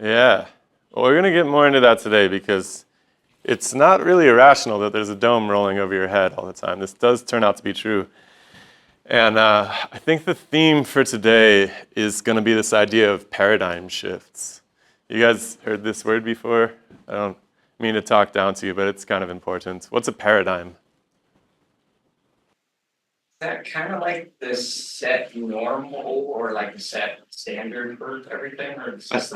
Yeah. Well, we're going to get more into that today because it's not really irrational that there's a dome rolling over your head all the time. This does turn out to be true. And I think the theme for today is going to be this idea of paradigm shifts. You guys heard this word before? I don't mean to talk down to you, but it's kind of important. What's a paradigm? Is that kind of like the set normal or like a set standard for everything, or it's just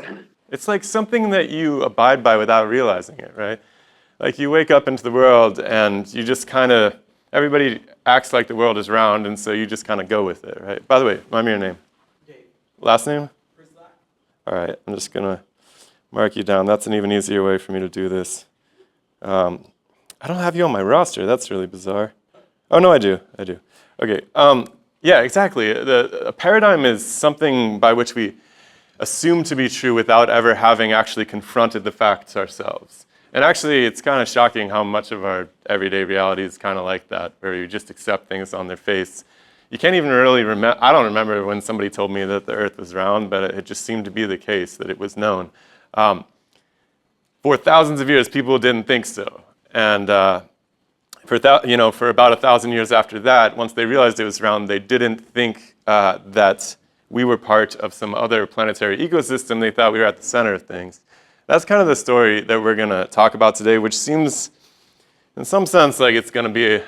It's like something that you abide by without realizing it, right? Like you wake up into the world and you just kind of, everybody acts like the world is round, and so you just kind of go with it, right? By the way, remind me your name. Dave. Last name? All right, I'm just going to mark you down. That's an even easier way for me to do this. I don't have you on my roster. That's really bizarre. Oh, no, I do. Okay, yeah, exactly. A paradigm is something by which we assume to be true without ever having actually confronted the facts ourselves. And actually, it's kind of shocking how much of our everyday reality is kind of like that, where you just accept things on their face. You can't even really remember. I don't remember when somebody told me that the earth was round, but it just seemed to be the case, that it was known. For thousands of years, people didn't think so. And for about 1,000 years after that, once they realized it was round, they didn't think that we were part of some other planetary ecosystem. They thought we were at the center of things. That's kind of the story that we're going to talk about today, which seems, in some sense, like it's going to be,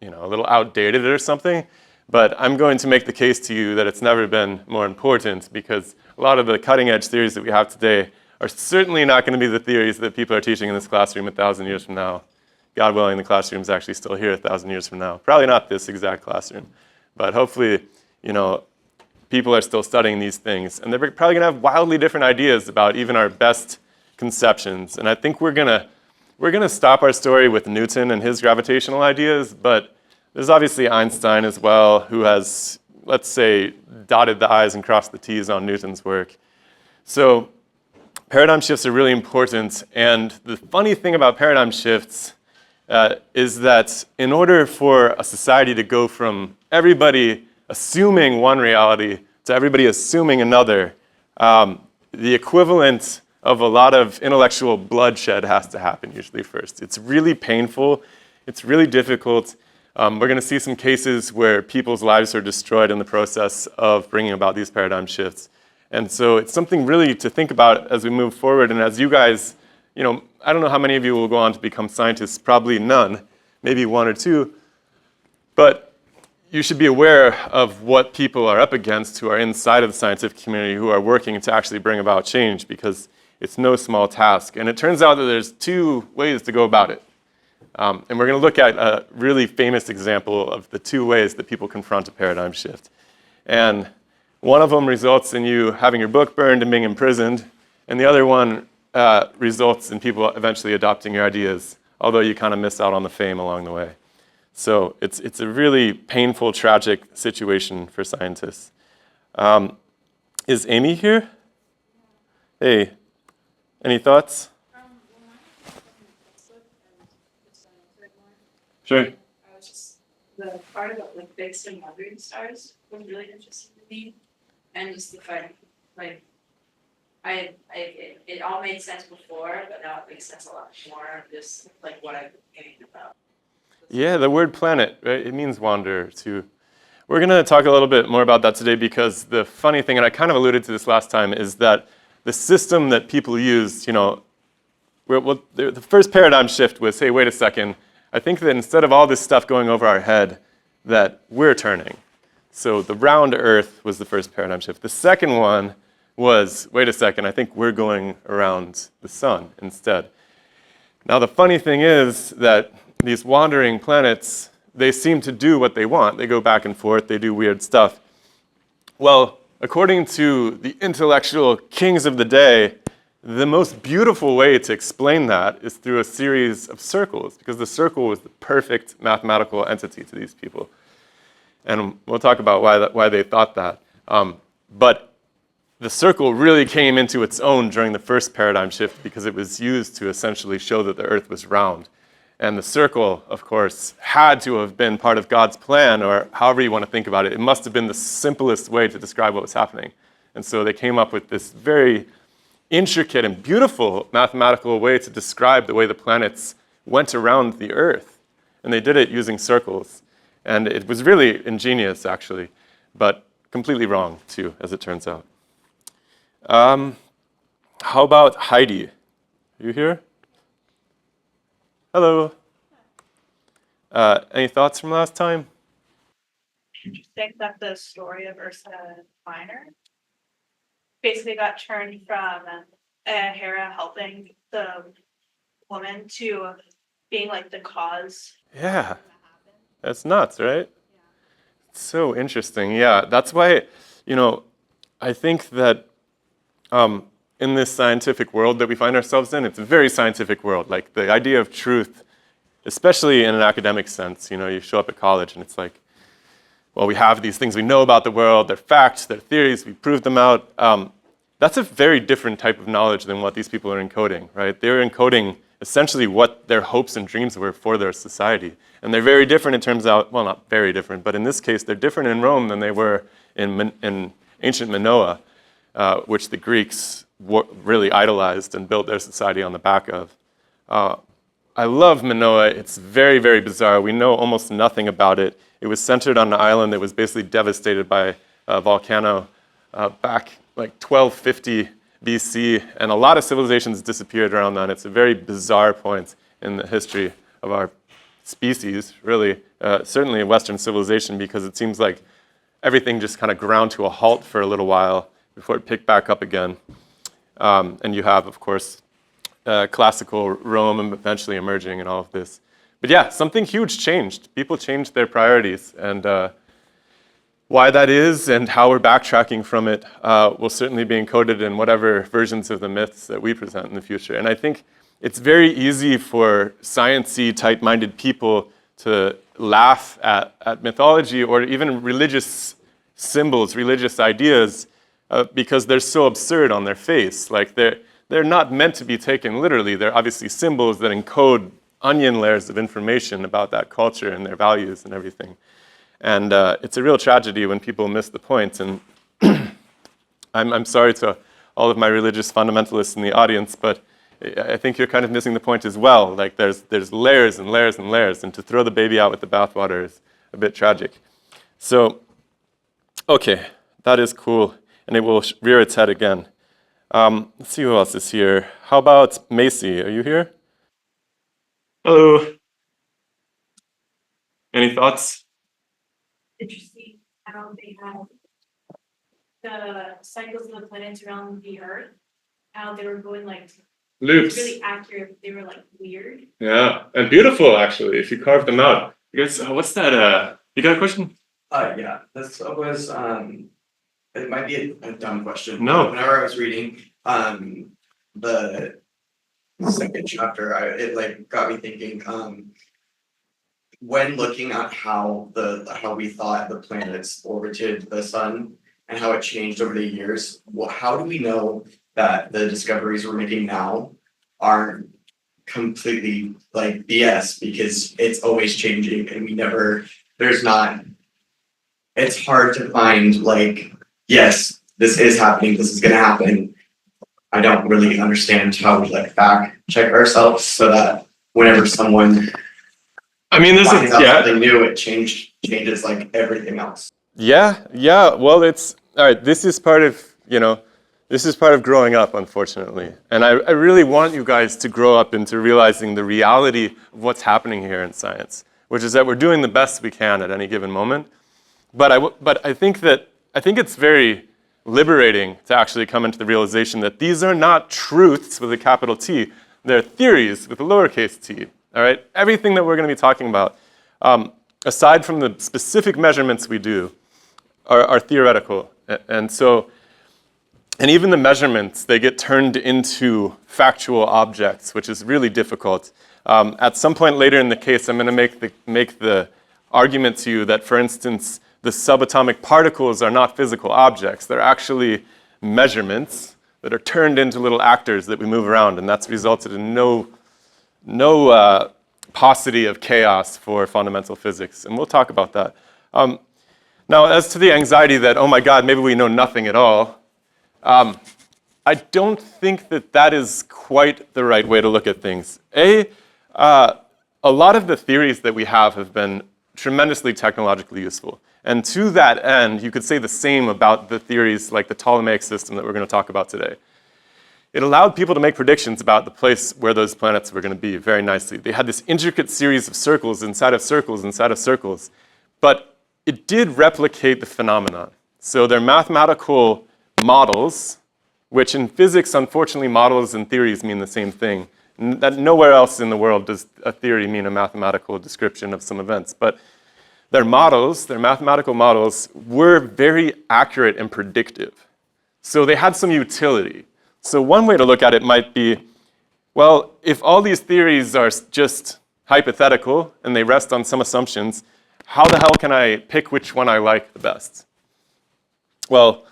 a little outdated or something. But I'm going to make the case to you that it's never been more important, because a lot of the cutting-edge theories that we have today are certainly not going to be the theories that people are teaching in this classroom 1,000 years from now. God willing, the classroom is actually still here 1,000 years from now. Probably not this exact classroom, but hopefully, people are still studying these things, and they're probably going to have wildly different ideas about even our best conceptions. And I think we're gonna stop our story with Newton and his gravitational ideas, but there's obviously Einstein as well, who has, let's say, dotted the I's and crossed the T's on Newton's work. So paradigm shifts are really important, and the funny thing about paradigm shifts is that in order for a society to go from everybody assuming one reality to everybody assuming another, the equivalent of a lot of intellectual bloodshed has to happen usually first. It's really painful. It's really difficult. We're going to see some cases where people's lives are destroyed in the process of bringing about these paradigm shifts. And so it's something really to think about as we move forward. And as you guys, I don't know how many of you will go on to become scientists, probably none, maybe one or two. But you should be aware of what people are up against who are inside of the scientific community, who are working to actually bring about change, because it's no small task. And it turns out that there's two ways to go about it. And we're going to look at a really famous example of the two ways that people confront a paradigm shift. And one of them results in you having your book burned and being imprisoned, and the other one results in people eventually adopting your ideas, although you kind of miss out on the fame along the way. So it's a really painful, tragic situation for scientists. Is Amy here? Hey, any thoughts? Sure. The part about like fixed and wandering stars was really interesting to me, and just the fact, like, it all made sense before, but now it makes sense a lot more. Just like what I've been thinking about. Yeah, the word planet, right? It means wanderer too. We're going to talk a little bit more about that today, because the funny thing, and I kind of alluded to this last time, is that the system that people use, the first paradigm shift was, hey, wait a second, I think that instead of all this stuff going over our head, that we're turning. So the round Earth was the first paradigm shift. The second one was, wait a second, I think we're going around the sun instead. Now the funny thing is that these wandering planets, they seem to do what they want. They go back and forth, they do weird stuff. Well, according to the intellectual kings of the day, the most beautiful way to explain that is through a series of circles, because the circle was the perfect mathematical entity to these people. And we'll talk about why they thought that. But the circle really came into its own during the first paradigm shift, because it was used to essentially show that the Earth was round. And the circle, of course, had to have been part of God's plan, or however you want to think about it. It must have been the simplest way to describe what was happening. And so they came up with this very intricate and beautiful mathematical way to describe the way the planets went around the Earth. And they did it using circles. And it was really ingenious, actually, but completely wrong, too, as it turns out. How about Heidi? Are you here? Hello. Any thoughts from last time? Do you think that the story of Ursa Minor basically got turned from Hera helping the woman to being like the cause? Yeah, that's nuts, right? It's so interesting. Yeah, that's why, I think that in this scientific world that we find ourselves in, it's a very scientific world. Like the idea of truth, especially in an academic sense, you show up at college and it's like, well, we have these things we know about the world, they're facts, they're theories, we proved them out. That's a very different type of knowledge than what these people are encoding, right? They're encoding essentially what their hopes and dreams were for their society. And they're very different in terms of, well, not very different, but in this case, they're different in Rome than they were in ancient Minoa, which the Greeks really idolized and built their society on the back of. I love Minoa. It's very, very bizarre. We know almost nothing about it. It was centered on an island that was basically devastated by a volcano back like 1250 BC, and a lot of civilizations disappeared around then. It's a very bizarre point in the history of our species, really, certainly in Western civilization, because it seems like everything just kind of ground to a halt for a little while before it picked back up again. And you have, of course, classical Rome eventually emerging and all of this. But yeah, something huge changed. People changed their priorities, and why that is and how we're backtracking from it will certainly be encoded in whatever versions of the myths that we present in the future. And I think it's very easy for science-y, tight-minded people to laugh at mythology or even religious symbols, religious ideas, because they're so absurd on their face. Like they're not meant to be taken literally. They're obviously symbols that encode onion layers of information about that culture and their values and everything. And it's a real tragedy when people miss the point. And I'm sorry to all of my religious fundamentalists in the audience, but I think you're kind of missing the point as well. Like there's layers and layers and layers, and to throw the baby out with the bathwater is a bit tragic. So, okay, that is cool, and it will rear its head again. Let's see who else is here. How about Macy? Are you here? Hello. Any thoughts? Interesting how they have the cycles of the planets around the Earth, how they were going like Loops. really accurate, but they were like weird. Yeah, and beautiful actually, if you carve them out. You guys, what's that? You got a question? Yeah, this was it might be a dumb question. No. Whenever I was reading the second chapter, it like got me thinking. When looking at how we thought the planets orbited the sun and how it changed over the years, how do we know that the discoveries we're making now aren't completely like BS, because it's always changing and it's hard to find like, yes, this is happening, this is gonna happen. I don't really understand how we like fact check ourselves so that whenever someone finds out something new, it changes like everything else. Yeah. Well, it's all right. This is part of growing up, unfortunately. And I really want you guys to grow up into realizing the reality of what's happening here in science, which is that we're doing the best we can at any given moment. But I think it's very liberating to actually come into the realization that these are not truths with a capital T. They're theories with a lowercase t. All right? Everything that we're going to be talking about, aside from the specific measurements we do, are theoretical. And even the measurements, they get turned into factual objects, which is really difficult. At some point later in the case, I'm going to make the argument to you that, for instance, the subatomic particles are not physical objects. They're actually measurements that are turned into little actors that we move around, and that's resulted in no paucity of chaos for fundamental physics, and we'll talk about that. Now, as to the anxiety that, oh my God, maybe we know nothing at all, I don't think that that is quite the right way to look at things. A lot of the theories that we have been tremendously technologically useful. And to that end, you could say the same about the theories like the Ptolemaic system that we're going to talk about today. It allowed people to make predictions about the place where those planets were going to be very nicely. They had this intricate series of circles inside of circles inside of circles, but it did replicate the phenomenon. So they're mathematical models, which in physics, unfortunately, models and theories mean the same thing. That nowhere else in the world does a theory mean a mathematical description of some events. But their models, their mathematical models, were very accurate and predictive. So they had some utility. So one way to look at it might be, well, if all these theories are just hypothetical and they rest on some assumptions, how the hell can I pick which one I like the best? Well,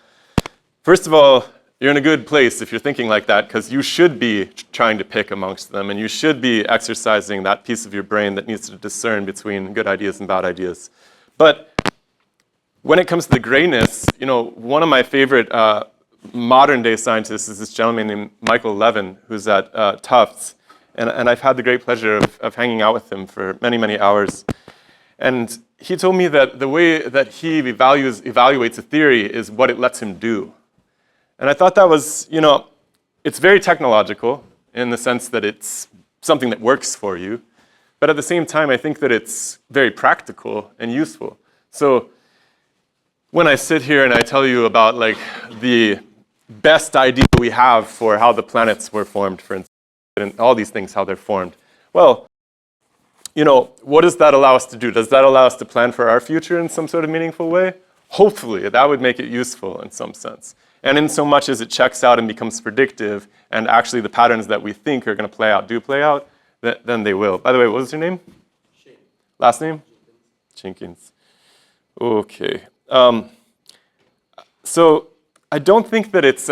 first of all, you're in a good place if you're thinking like that, because you should be trying to pick amongst them, and you should be exercising that piece of your brain that needs to discern between good ideas and bad ideas. But when it comes to the grayness, one of my favorite modern day scientists is this gentleman named Michael Levin, who's at Tufts, and I've had the great pleasure of hanging out with him for many, many hours. And he told me that the way that he evaluates a theory is what it lets him do. And I thought that was, it's very technological in the sense that it's something that works for you. But at the same time, I think that it's very practical and useful. So when I sit here and I tell you about the best idea we have for how the planets were formed, for instance, and all these things, how they're formed, well, what does that allow us to do? Does that allow us to plan for our future in some sort of meaningful way? Hopefully, that would make it useful in some sense. And in so much as it checks out and becomes predictive, and actually the patterns that we think are going to play out do play out, then they will. By the way, what was your name? Shane. Last name? Jenkins. Okay. So I don't think that it's,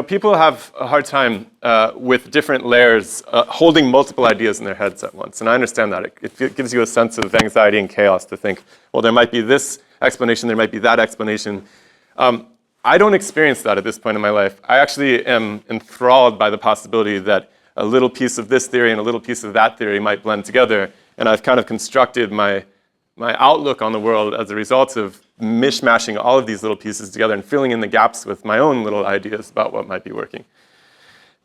people have a hard time with different layers holding multiple ideas in their heads at once. And I understand that. It gives you a sense of anxiety and chaos to think, well, there might be this explanation, there might be that explanation. I don't experience that at this point in my life. I actually am enthralled by the possibility that a little piece of this theory and a little piece of that theory might blend together. And I've kind of constructed my outlook on the world as a result of mishmashing all of these little pieces together and filling in the gaps with my own little ideas about what might be working.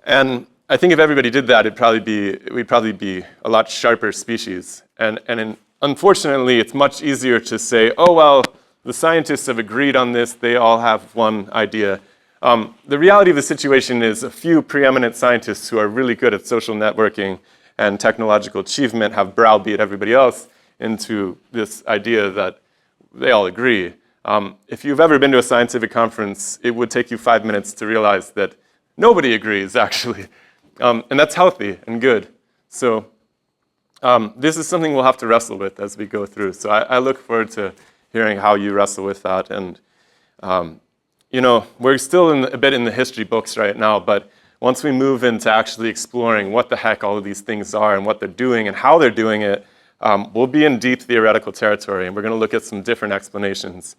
And I think if everybody did that, we'd probably be a lot sharper species. And unfortunately, it's much easier to say, oh, well, the scientists have agreed on this, they all have one idea. The reality of the situation is a few preeminent scientists who are really good at social networking and technological achievement have browbeat everybody else into this idea that they all agree. If you've ever been to a scientific conference, it would take you 5 minutes to realize that nobody agrees, actually. And that's healthy and good. So this is something we'll have to wrestle with as we go through. So I look forward to hearing how you wrestle with that. And, we're still a bit in the history books right now, but once we move into actually exploring what the heck all of these things are and what they're doing and how they're doing it, we'll be in deep theoretical territory, and we're going to look at some different explanations.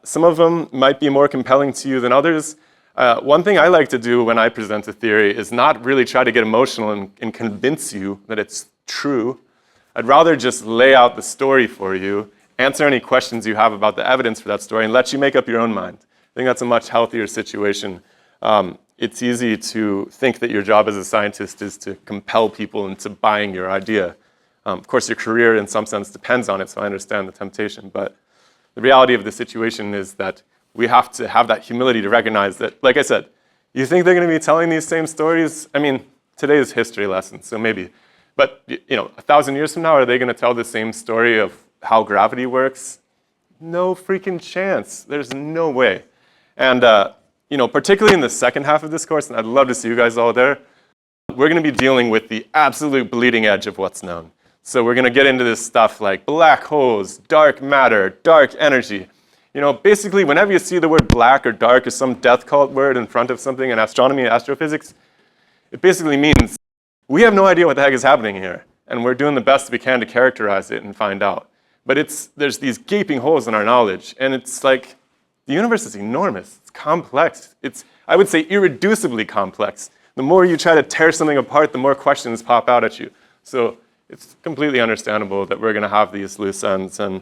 Some of them might be more compelling to you than others. One thing I like to do when I present a theory is not really try to get emotional and convince you that it's true. I'd rather just lay out the story for you, answer any questions you have about the evidence for that story, and let you make up your own mind. I think that's a much healthier situation. It's easy to think that your job as a scientist is to compel people into buying your idea. Of course, your career in some sense depends on it, so I understand the temptation. But the reality of the situation is that we have to have that humility to recognize that, like I said, you think they're going to be telling these same stories? I mean, today is history lesson, so maybe. But 1,000 years from now, are they going to tell the same story of how gravity works? No freaking chance. There's no way. And particularly in the second half of this course, and I'd love to see you guys all there, we're going to be dealing with the absolute bleeding edge of what's known. So we're going to get into this stuff like black holes, dark matter, dark energy. Basically, whenever you see the word black or dark or some death cult word in front of something in astronomy and astrophysics, it basically means we have no idea what the heck is happening here, and we're doing the best we can to characterize it and find out. But there's these gaping holes in our knowledge, and it's like the universe is enormous. It's complex. I would say irreducibly complex. The more you try to tear something apart, the more questions pop out at you. So it's completely understandable that we're going to have these loose ends. And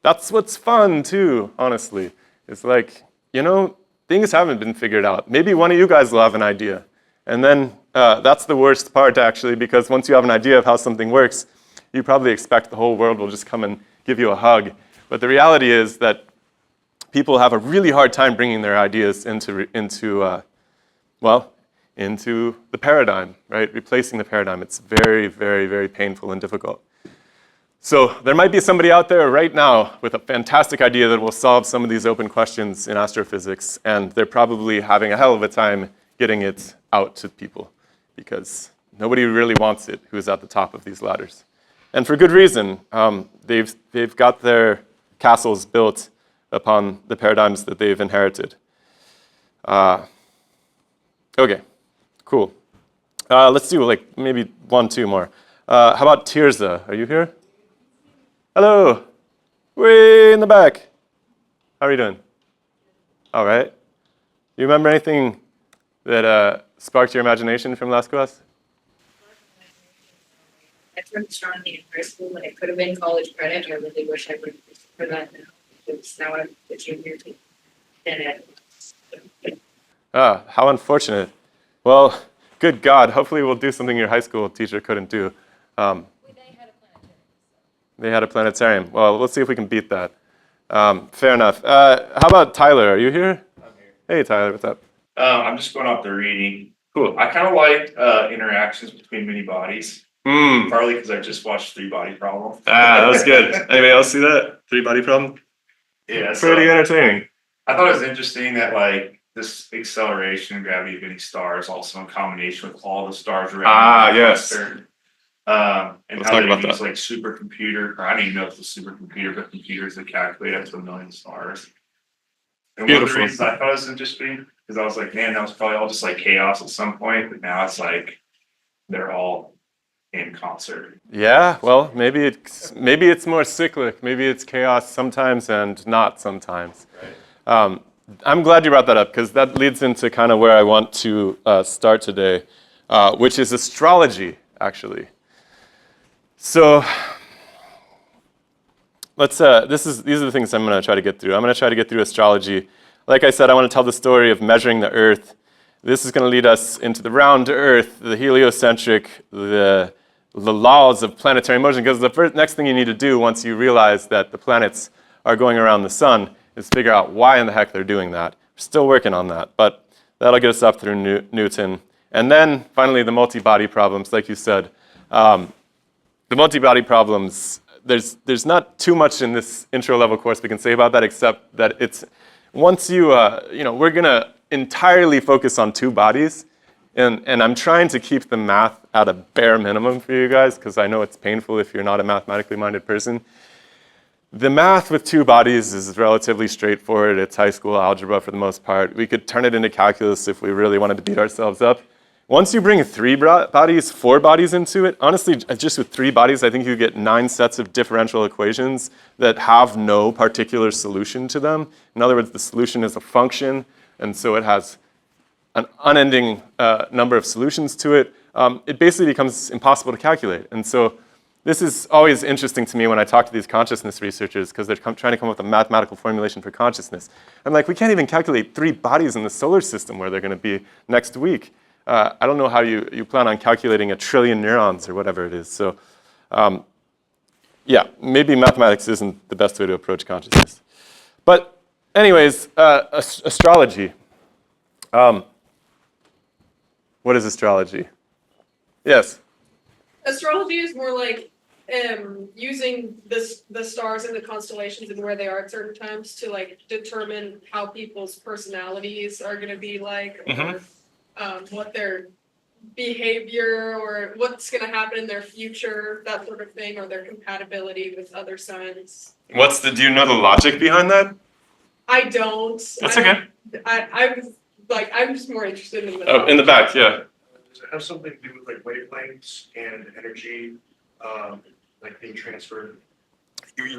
that's what's fun, too, honestly. It's like, things haven't been figured out. Maybe one of you guys will have an idea. And then that's the worst part, actually, because once you have an idea of how something works, you probably expect the whole world will just come and give you a hug. But the reality is that people have a really hard time bringing their ideas into the paradigm, right? Replacing the paradigm. It's very, very, very painful and difficult. So there might be somebody out there right now with a fantastic idea that will solve some of these open questions in astrophysics, and they're probably having a hell of a time getting it out to people because nobody really wants it who's at the top of these ladders. And for good reason. They've got their castles built upon the paradigms that they've inherited. Okay, cool. Let's do maybe 1, 2 more. How about Tirza? Are you here? Hello. Way in the back. How are you doing? All right. You remember anything that sparked your imagination from last class? I turned astronomy in high school, and it could have been college credit. I really wish I would for that now. Because now I'm a junior to 10 ed. How unfortunate. Well, good God. Hopefully we'll do something your high school teacher couldn't do. They had a planetarium. Well, let's see if we can beat that. Fair enough. How about Tyler? Are you here? I'm here. Hey, Tyler. What's up? I'm just going off the reading. Cool. I kind of like interactions between many bodies, partly because I just watched 3-Body Problem. That was good. Anybody else see that? 3-body problem? Yeah, Pretty entertaining. I thought it was interesting that this acceleration and gravity of any star is also in combination with all the stars around. Yes. Cluster. And Let's how talk they about use that. supercomputer, or I don't even know if it's a supercomputer, but computers that calculate up to 1 million stars. And one of Beautiful. the reasons I thought it was interesting, because I was like, man, that was probably all just chaos at some point, but now it's they're all in concert. Yeah, well, maybe it's more cyclic. Maybe it's chaos sometimes and not sometimes. Right. I'm glad you brought that up because that leads into kind of where I want to start today, which is astrology, actually. So these are the things I'm going to try to get through. I'm going to try to get through astrology. Like I said, I want to tell the story of measuring the Earth. This is going to lead us into the round Earth, the heliocentric, the laws of planetary motion, because the next thing you need to do once you realize that the planets are going around the sun is figure out why in the heck they're doing that. We're still working on that, but that'll get us up through Newton. And then finally the multi-body problems, like you said. The multi-body problems, there's not too much in this intro level course we can say about that, except that it's, once we're going to entirely focus on 2 bodies, and I'm trying to keep the math at a bare minimum for you guys, because I know it's painful if you're not a mathematically minded person. The math with 2 bodies is relatively straightforward. It's high school algebra for the most part. We could turn it into calculus if we really wanted to beat ourselves up. Once you bring 3 bodies, 4 bodies into it, honestly, just with 3 bodies, I think you get 9 sets of differential equations that have no particular solution to them. In other words, the solution is a function, and so it has an unending number of solutions to it. It basically becomes impossible to calculate. And so this is always interesting to me when I talk to these consciousness researchers because they're trying to come up with a mathematical formulation for consciousness. I'm like, we can't even calculate 3 bodies in the solar system where they're going to be next week. I don't know how you plan on calculating 1 trillion neurons or whatever it is. So yeah, maybe mathematics isn't the best way to approach consciousness. But anyways, astrology. What is astrology? Yes? Astrology is more like using the stars and the constellations and where they are at certain times to determine how people's personalities are going to be like, or what their behavior or what's going to happen in their future, that sort of thing, or their compatibility with other signs. Do you know the logic behind that? I don't. That's okay. I'm just more interested in the Oh, in the back, yeah. Does it have something to do with wavelengths and energy, being transferred?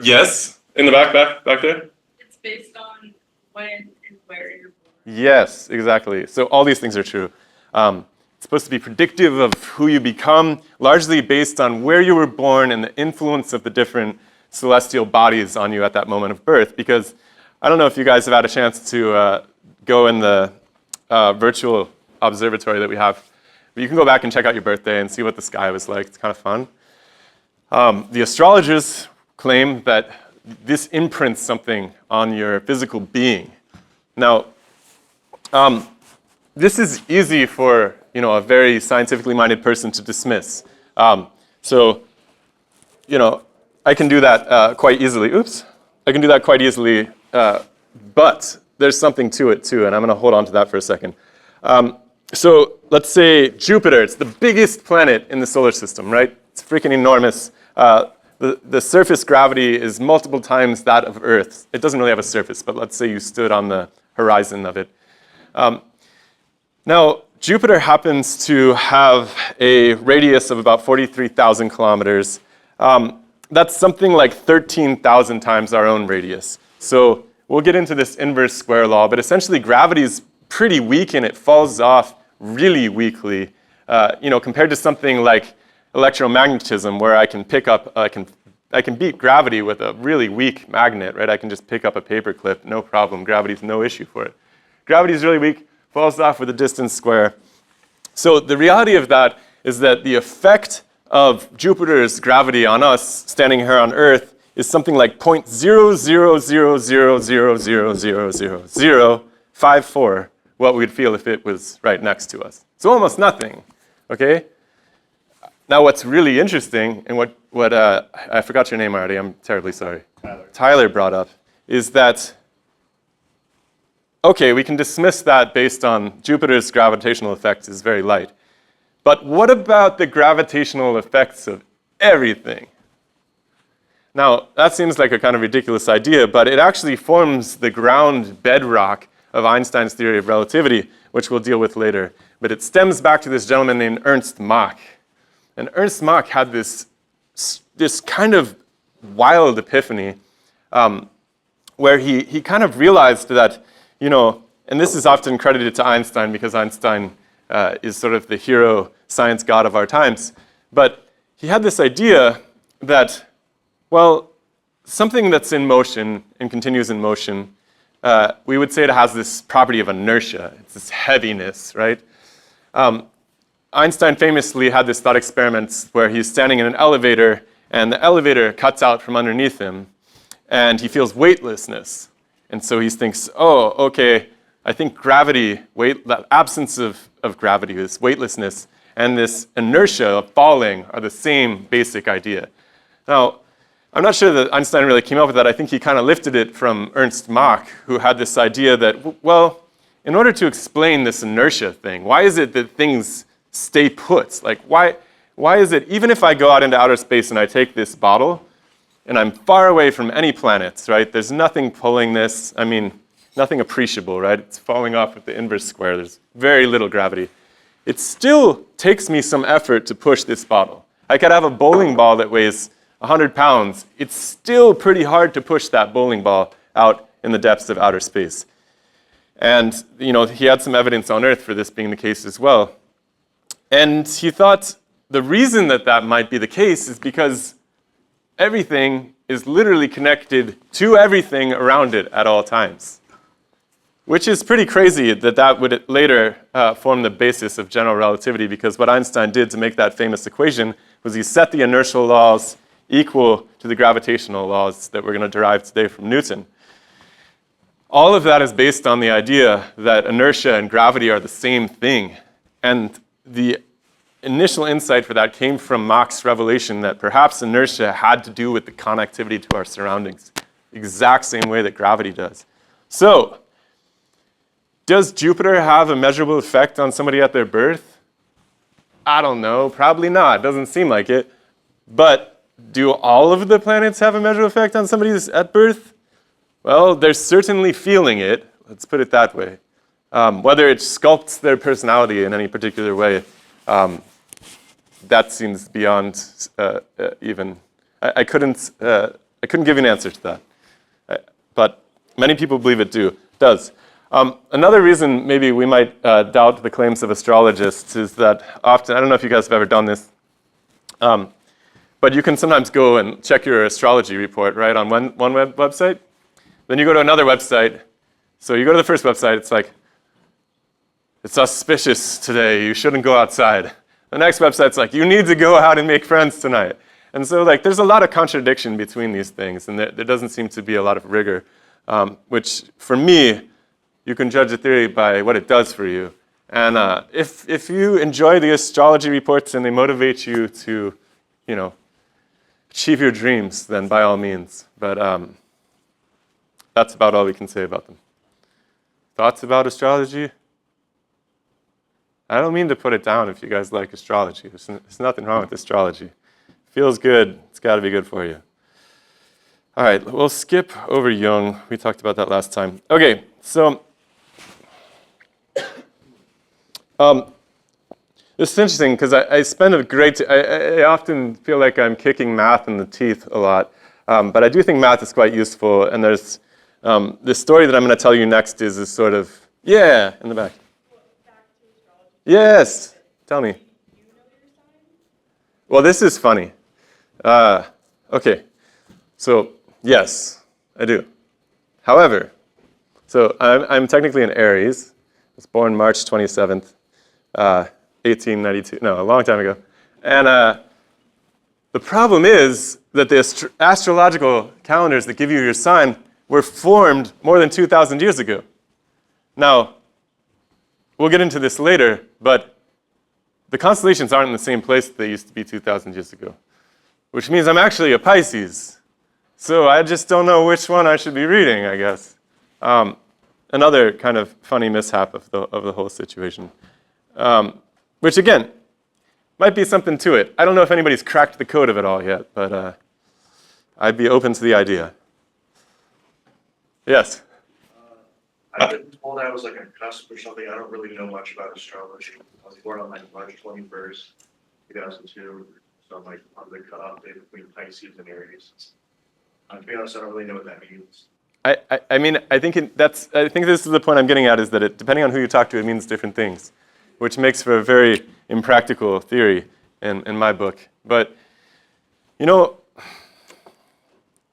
Yes, in the back there. It's based on when and where you're born. Yes, exactly. So all these things are true. It's supposed to be predictive of who you become, largely based on where you were born and the influence of the different celestial bodies on you at that moment of birth. Because I don't know if you guys have had a chance to go in the virtual observatory that we have. But you can go back and check out your birthday and see what the sky was like. It's kind of fun. The astrologers claim that this imprints something on your physical being. Now, this is easy for a very scientifically minded person to dismiss. So, I can do that quite easily. Oops, I can do that quite easily. But there's something to it too, and I'm going to hold on to that for a second. So let's say Jupiter. It's the biggest planet in the solar system, right? It's freaking enormous. The surface gravity is multiple times that of Earth. It doesn't really have a surface, but let's say you stood on the horizon of it. Now, Jupiter happens to have a radius of about 43,000 kilometers. That's something like 13,000 times our own radius. So we'll get into this inverse square law, but essentially gravity is pretty weak and it falls off really weakly, compared to something like electromagnetism, where I can beat gravity with a really weak magnet, right? I can just pick up a paper clip, no problem. Gravity's no issue for it. Gravity is really weak, falls off with a distance square. So the reality of that is that the effect of Jupiter's gravity on us standing here on Earth is something like 0.00000000054 what we'd feel if it was right next to us. So almost nothing, okay? Now what's really interesting, and what I forgot your name already, I'm terribly sorry. Tyler brought up, is that, okay, we can dismiss that based on Jupiter's gravitational effect is very light. But what about the gravitational effects of everything? Now, that seems like a kind of ridiculous idea, but it actually forms the ground bedrock of Einstein's theory of relativity, which we'll deal with later. But it stems back to this gentleman named Ernst Mach. And Ernst Mach had this kind of wild epiphany where he kind of realized that, and this is often credited to Einstein because Einstein is sort of the hero science god of our times. But he had this idea that, well, something that's in motion and continues in motion, we would say it has this property of inertia. It's this heaviness, right? Einstein famously had this thought experiment where he's standing in an elevator and the elevator cuts out from underneath him and he feels weightlessness. And so he thinks, oh, okay, I think gravity, the absence of gravity, this weightlessness, and this inertia of falling are the same basic idea. Now, I'm not sure that Einstein really came up with that. I think he kind of lifted it from Ernst Mach, who had this idea that, well, in order to explain this inertia thing, why is it that things stay put? Like, why is it, even if I go out into outer space and I take this bottle, and I'm far away from any planets, right? There's nothing pulling this. I mean, nothing appreciable, right? It's falling off with the inverse square. There's very little gravity. It still takes me some effort to push this bottle. I could have a bowling ball that weighs 100 pounds. It's still pretty hard to push that bowling ball out in the depths of outer space. And, he had some evidence on Earth for this being the case as well. And he thought the reason that might be the case is because everything is literally connected to everything around it at all times. Which is pretty crazy that would later form the basis of general relativity, because what Einstein did to make that famous equation was he set the inertial laws equal to the gravitational laws that we're going to derive today from Newton. All of that is based on the idea that inertia and gravity are the same thing. And the initial insight for that came from Mach's revelation that perhaps inertia had to do with the connectivity to our surroundings, the exact same way that gravity does. So, does Jupiter have a measurable effect on somebody at their birth? I don't know, probably not, doesn't seem like it. But do all of the planets have a measurable effect on somebody at birth? Well, they're certainly feeling it, let's put it that way. Whether it sculpts their personality in any particular way, that seems beyond even. I couldn't give you an answer to that. But many people believe it does. Another reason maybe we might doubt the claims of astrologists is that often, I don't know if you guys have ever done this, but you can sometimes go and check your astrology report, right, on one website. Then you go to another website. So you go to the first website, it's like, it's auspicious today, you shouldn't go outside. The next website's like, you need to go out and make friends tonight. And so like, there's a lot of contradiction between these things, and there doesn't seem to be a lot of rigor, which for me, you can judge a theory by what it does for you. And if you enjoy the astrology reports and they motivate you to, achieve your dreams, then by all means. But that's about all we can say about them. Thoughts about astrology? I don't mean to put it down if you guys like astrology. There's nothing wrong with astrology. Feels good. It's got to be good for you. All right, we'll skip over Jung. We talked about that last time. Okay, so this is interesting because I spend a great. I often feel like I'm kicking math in the teeth a lot, but I do think math is quite useful. And there's the story that I'm going to tell you next is sort of in the back. Yes, tell me. Well, this is funny. Okay, so yes, I do. However, so I'm technically an Aries. I was born March 27th, 1892. No, a long time ago. And the problem is that the astrological calendars that give you your sign were formed more than 2,000 years ago. Now, we'll get into this later, but the constellations aren't in the same place that they used to be 2,000 years ago, which means I'm actually a Pisces. So I just don't know which one I should be reading, I guess. Another kind of funny mishap of the whole situation, which again, might be something to it. I don't know if anybody's cracked the code of it all yet, but I'd be open to the idea. Yes? I've been told I was like a cusp or something. I don't really know much about astrology. I was born on like March 21st, 2002. So I'm like on the cutoff day between Pisces and Aries. To be honest, I don't really know what that means. I mean, I think this is the point I'm getting at, is that depending on who you talk to, it means different things, which makes for a very impractical theory in my book. But,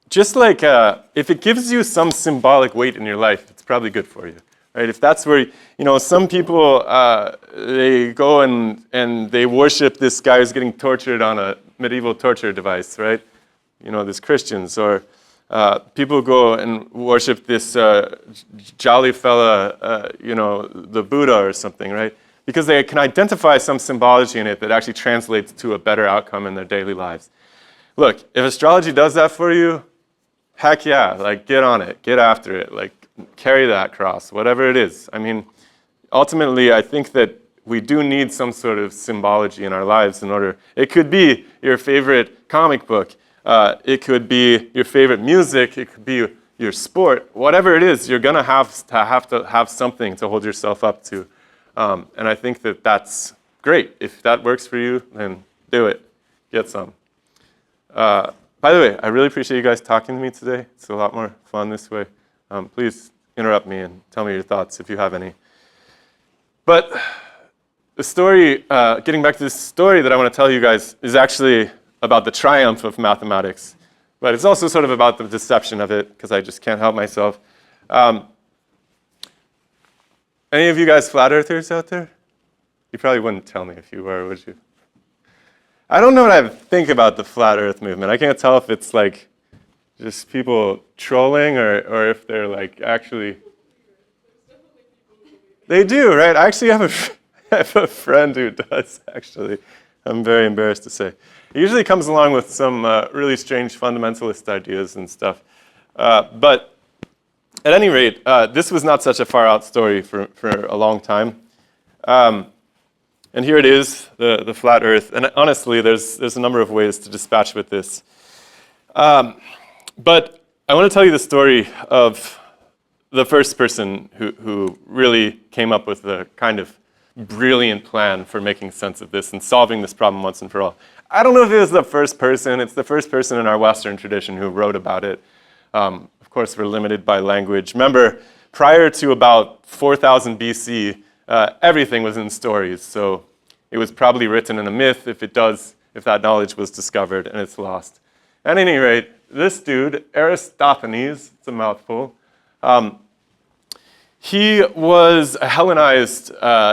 just like if it gives you some symbolic weight in your life, it's probably good for you, right? If that's where, some people, they go and they worship this guy who's getting tortured on a medieval torture device, right? These Christians, or people go and worship this jolly fella, the Buddha or something, right? Because they can identify some symbology in it that actually translates to a better outcome in their daily lives. Look, if astrology does that for you, heck yeah, like get on it, get after it, like carry that cross, whatever it is. I mean, ultimately, I think that we do need some sort of symbology in our lives in order. It could be your favorite comic book. It could be your favorite music. It could be your sport. Whatever it is, you're going to have something to hold yourself up to. And I think that that's great. If that works for you, then do it. Get some. By the way, I really appreciate you guys talking to me today. It's a lot more fun this way. Please interrupt me and tell me your thoughts if you have any. But the story, getting back to this story that I want to tell you guys, is actually about the triumph of mathematics. But it's also sort of about the deception of it, because I just can't help myself. Any of you guys flat earthers out there? You probably wouldn't tell me if you were, would you? I don't know what I think about the flat earth movement. I can't tell if it's like just people trolling or if they're like actually. They do, right? I actually have a friend who does, actually. I'm very embarrassed to say. He usually comes along with some really strange fundamentalist ideas and stuff. But at any rate, this was not such a far-out story for a long time. And here it is, the flat Earth. And honestly, there's a number of ways to dispatch with this. But I want to tell you the story of the first person who really came up with the kind of brilliant plan for making sense of this and solving this problem once and for all. I don't know if it was the first person. It's the first person in our Western tradition who wrote about it. Of course, we're limited by language. Remember, prior to about 4000 BC, everything was in stories. So it was probably written in a myth if that knowledge was discovered and it's lost. At any rate, this dude, Aristophanes, it's a mouthful, he was a Hellenized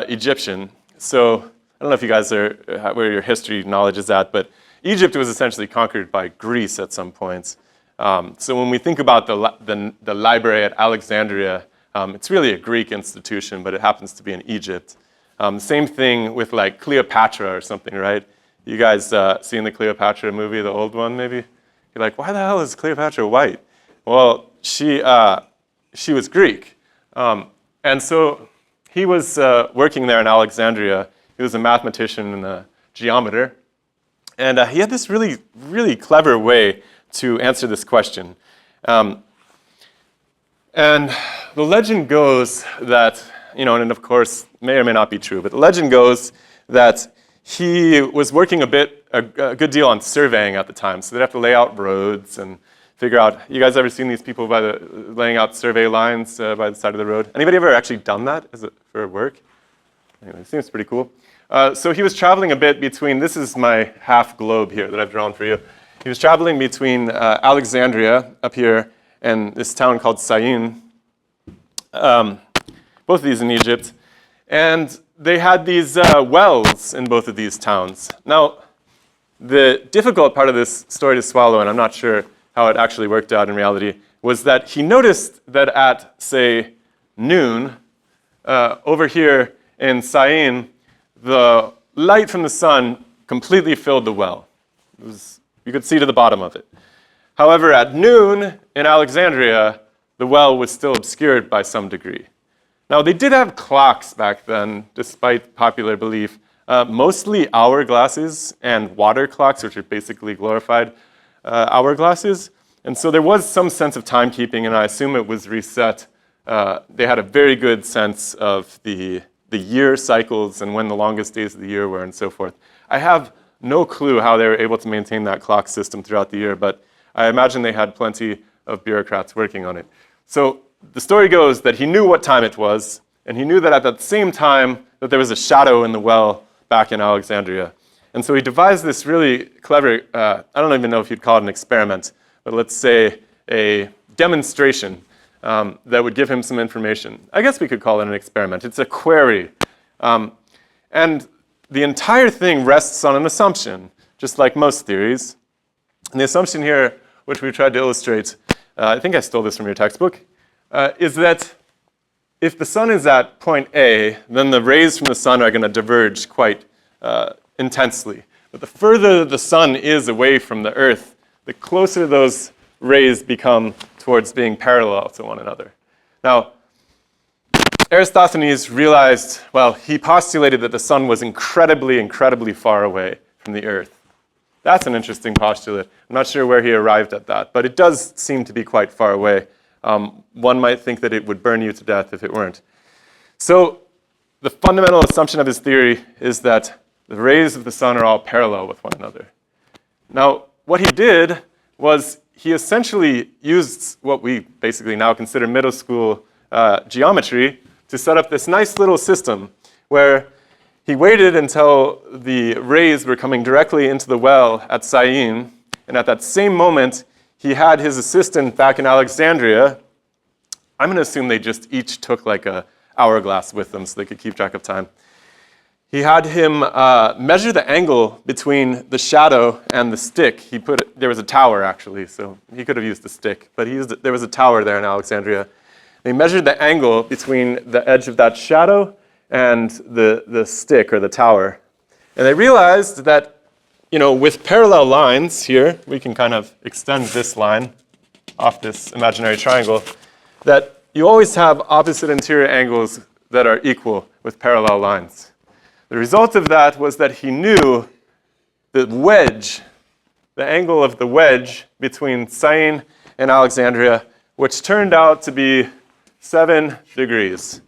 Egyptian. So I don't know if you guys are where your history knowledge is at, but Egypt was essentially conquered by Greece at some points. So when we think about the library at Alexandria, it's really a Greek institution, but it happens to be in Egypt. Same thing with like Cleopatra or something, right? You guys seen the Cleopatra movie, the old one maybe? You're like, why the hell is Cleopatra white? Well, she was Greek. And so he was working there in Alexandria. He was a mathematician and a geometer. And he had this really, really clever way to answer this question. And the legend goes that, and of course, may or may not be true, but the legend goes that he was working a good deal on surveying at the time. So they'd have to lay out roads and figure out, you guys ever seen these people laying out survey lines by the side of the road? Anybody ever actually done that for work? Anyway, it seems pretty cool. So he was traveling a bit between, this is my half globe here that I've drawn for you. He was traveling between Alexandria up here and this town called Syene, both of these in Egypt. And they had these wells in both of these towns. Now, the difficult part of this story to swallow, and I'm not sure how it actually worked out in reality, was that he noticed that at, say, noon, over here in Syene, the light from the sun completely filled the well. You could see to the bottom of it. However, at noon in Alexandria, the well was still obscured by some degree. Now, they did have clocks back then, despite popular belief, mostly hourglasses and water clocks, which are basically glorified hourglasses. And so there was some sense of timekeeping, and I assume it was reset. They had a very good sense of the year cycles and when the longest days of the year were and so forth. I have no clue how they were able to maintain that clock system throughout the year, but I imagine they had plenty of bureaucrats working on it. So the story goes that he knew what time it was, and he knew that at that same time that there was a shadow in the well back in Alexandria. And so he devised this really clever, I don't even know if you'd call it an experiment, but let's say a demonstration that would give him some information. I guess we could call it an experiment. It's a query. And the entire thing rests on an assumption, just like most theories. And the assumption here, which we tried to illustrate, I think I stole this from your textbook, is that if the sun is at point A, then the rays from the sun are going to diverge quite intensely. But the further the sun is away from the Earth, the closer those rays become towards being parallel to one another. Now, Aristophanes realized, well, he postulated that the sun was incredibly, incredibly far away from the Earth. That's an interesting postulate. I'm not sure where he arrived at that, but it does seem to be quite far away. One might think that it would burn you to death if it weren't. So the fundamental assumption of his theory is that the rays of the sun are all parallel with one another. Now, what he did was he essentially used what we basically now consider middle school geometry to set up this nice little system where he waited until the rays were coming directly into the well at Syene, and at that same moment, he had his assistant back in Alexandria. I'm going to assume they just each took like a hourglass with them so they could keep track of time. He had him measure the angle between the shadow and the stick. There was a tower actually, so he could have used the stick, but there was a tower there in Alexandria. They measured the angle between the edge of that shadow and the stick or the tower. And they realized that, with parallel lines here, we can kind of extend this line off this imaginary triangle, that you always have opposite interior angles that are equal with parallel lines. The result of that was that he knew the wedge, the angle of the wedge between Syene and Alexandria, which turned out to be 7 degrees.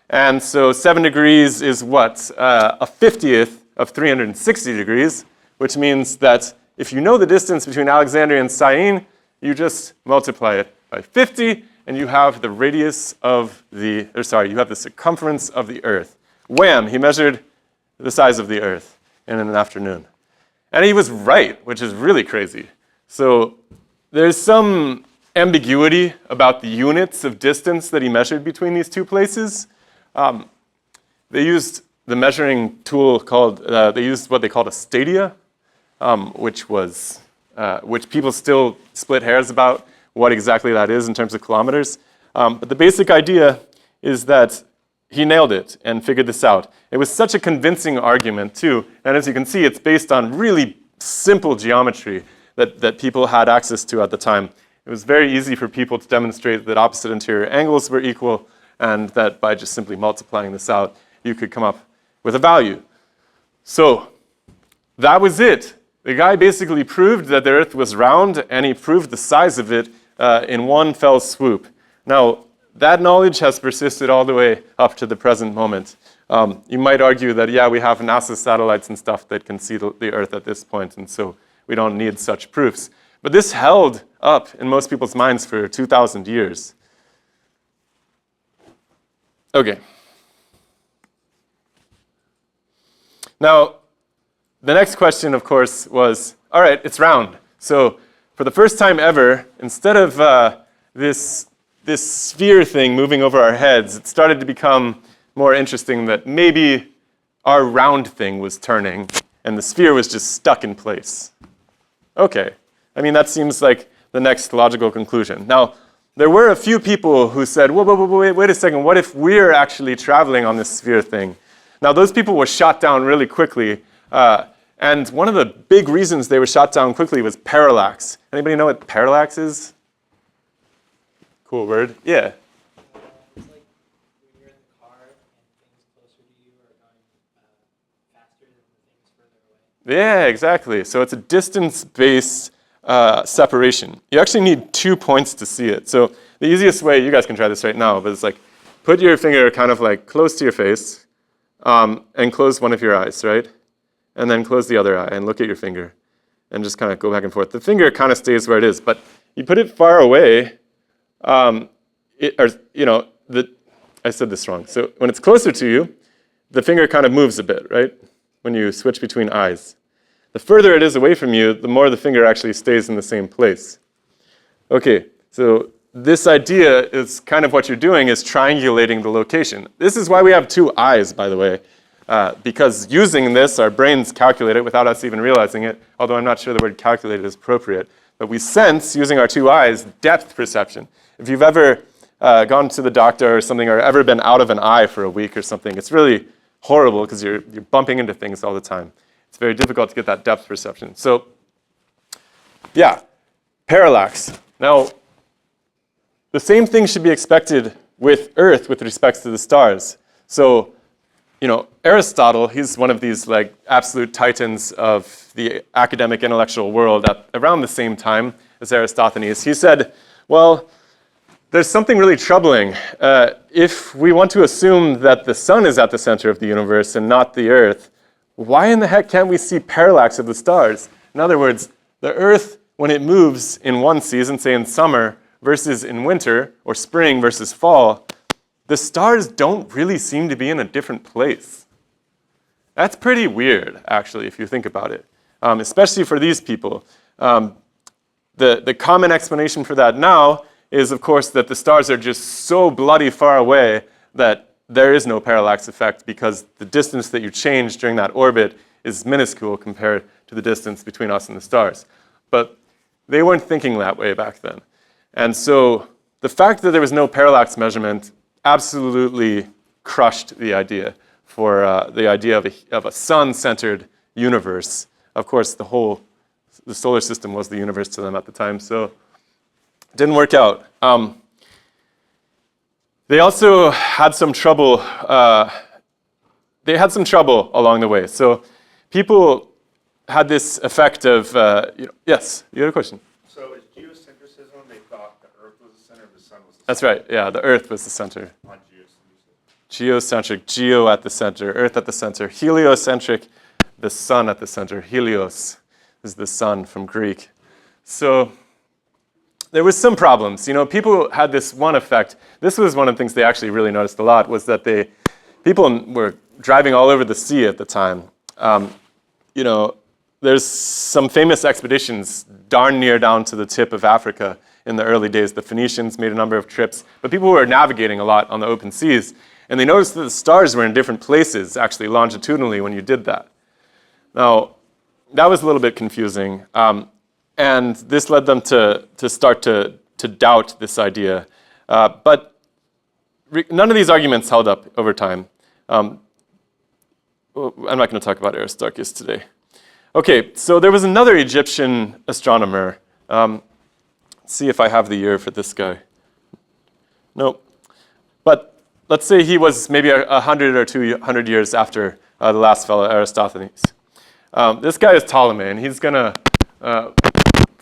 And so 7 degrees is what? A 50th of 360 degrees, which means that if you know the distance between Alexandria and Syene, you just multiply it by 50, and you have the radius of you have the circumference of the Earth. Wham! He measured the size of the Earth in an afternoon. And he was right, which is really crazy. So there's some ambiguity about the units of distance that he measured between these two places. They used the measuring tool they used what they called a stadia, which people still split hairs about what exactly that is in terms of kilometers. But the basic idea is that he nailed it and figured this out. It was such a convincing argument too, and as you can see, it's based on really simple geometry that people had access to at the time. It was very easy for people to demonstrate that opposite interior angles were equal, and that by just simply multiplying this out, you could come up with a value. So that was it. The guy basically proved that the Earth was round, and he proved the size of it in one fell swoop. Now, that knowledge has persisted all the way up to the present moment. You might argue that, yeah, we have NASA satellites and stuff that can see the Earth at this point, and so we don't need such proofs. But this held up in most people's minds for 2,000 years. Okay. Now, the next question, of course, was, all right, it's round. So for the first time ever, instead of this sphere thing moving over our heads, it started to become more interesting that maybe our round thing was turning and the sphere was just stuck in place. Okay. I mean, that seems like the next logical conclusion. Now, there were a few people who said, wait a second, what if we're actually traveling on this sphere thing? Now, those people were shot down really quickly, and one of the big reasons they were shot down quickly was parallax. Anybody know what parallax is? Cool word. Yeah. It's like when you're in the car and things closer to you are going faster than the things further away. Yeah, exactly. So it's a distance-based separation. You actually need 2 points to see it. So the easiest way, you guys can try this right now, but it's like put your finger kind of like close to your face and close one of your eyes, right? And then close the other eye and look at your finger and just kind of go back and forth. The finger kind of stays where it is, but you put it far away, I said this wrong. So when it's closer to you, the finger kind of moves a bit, right? When you switch between eyes. The further it is away from you, the more the finger actually stays in the same place. Okay, so this idea is kind of what you're doing is triangulating the location. This is why we have 2 eyes, by the way, because using this, our brains calculate it without us even realizing it, although I'm not sure the word calculate is appropriate. But we sense, using our 2 eyes, depth perception. If you've ever gone to the doctor or something, or ever been out of an eye for a week or something, it's really horrible because you're bumping into things all the time. It's very difficult to get that depth perception. So, yeah, parallax. Now, the same thing should be expected with Earth with respect to the stars. So, Aristotle, he's one of these like absolute titans of the academic intellectual world at around the same time as Aristophanes. He said, well, there's something really troubling. If we want to assume that the sun is at the center of the universe and not the Earth, why in the heck can't we see parallax of the stars? In other words, the Earth, when it moves in one season, say in summer, versus in winter, or spring versus fall, the stars don't really seem to be in a different place. That's pretty weird, actually, if you think about it, especially for these people. The common explanation for that now is, of course, that the stars are just so bloody far away that there is no parallax effect because the distance that you change during that orbit is minuscule compared to the distance between us and the stars. But they weren't thinking that way back then. And so the fact that there was no parallax measurement absolutely crushed the idea for the idea of a sun-centered universe. Of course, the solar system was the universe to them at the time, so it didn't work out. They also had some trouble. Along the way. So people had this effect of, yes, you had a question? So is geocentrism, they thought the Earth was the center, the sun was the center? That's right, yeah, the Earth was the center. On geocentrism. Geocentric, geo at the center, Earth at the center. Heliocentric, the sun at the center. Helios is the sun from Greek. So there was some problems. You know, people had this one effect. This was one of the things they actually really noticed a lot, was that people were driving all over the sea at the time. You know, there's some famous expeditions darn near down to the tip of Africa in the early days. The Phoenicians made a number of trips, but people were navigating a lot on the open seas, and they noticed that the stars were in different places, actually longitudinally, when you did that. Now, that was a little bit confusing, and this led them to start to doubt this idea. But none of these arguments held up over time. I'm not going to talk about Aristarchus today. Okay, so there was another Egyptian astronomer. Let's see if I have the year for this guy. Nope. But let's say he was maybe 100 or 200 years after the last fellow, Aristophanes. This guy is Ptolemy, and he's going to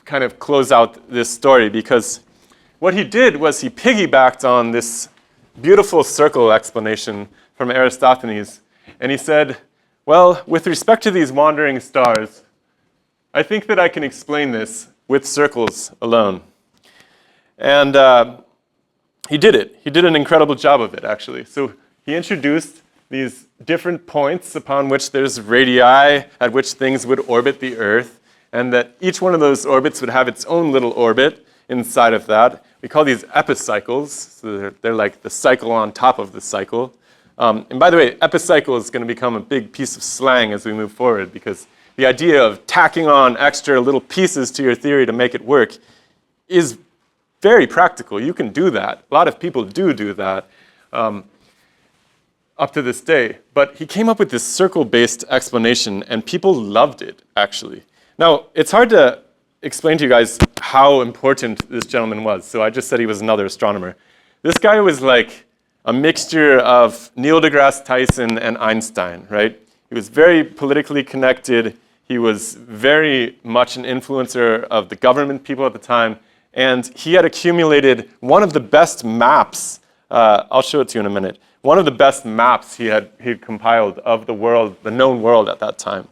kind of close out this story, because what he did was he piggybacked on this beautiful circle explanation from Aristophanes, and he said, well, with respect to these wandering stars, I think that I can explain this with circles alone. And he did it. He did an incredible job of it, actually. So he introduced these different points upon which there's radii at which things would orbit the Earth, and that each one of those orbits would have its own little orbit inside of that. We call these epicycles, so they're like the cycle on top of the cycle. And by the way, epicycle is going to become a big piece of slang as we move forward, because the idea of tacking on extra little pieces to your theory to make it work is very practical. You can do that. A lot of people do that up to this day. But he came up with this circle-based explanation, and people loved it, actually. Now, it's hard to explain to you guys how important this gentleman was. So I just said he was another astronomer. This guy was like a mixture of Neil deGrasse Tyson and Einstein, right? He was very politically connected. He was very much an influencer of the government people at the time. And he had accumulated one of the best maps. I'll show it to you in a minute. One of the best maps he had compiled of the world, the known world at that time.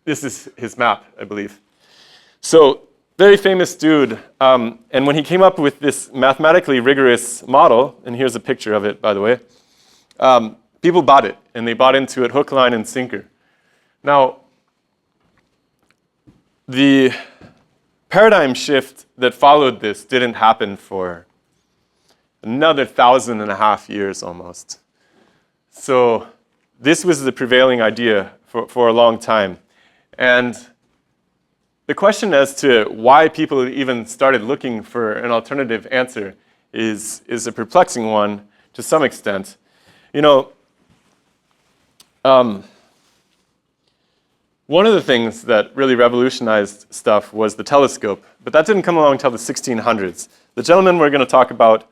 This is his map, I believe. So, very famous dude. And when he came up with this mathematically rigorous model, and here's a picture of it, by the way, people bought it, and they bought into it hook, line, and sinker. Now, the paradigm shift that followed this didn't happen for another 1,500 years almost. So this was the prevailing idea for a long time. And the question as to why people even started looking for an alternative answer is a perplexing one to some extent. You know, one of the things that really revolutionized stuff was the telescope, but that didn't come along until the 1600s. The gentleman we're going to talk about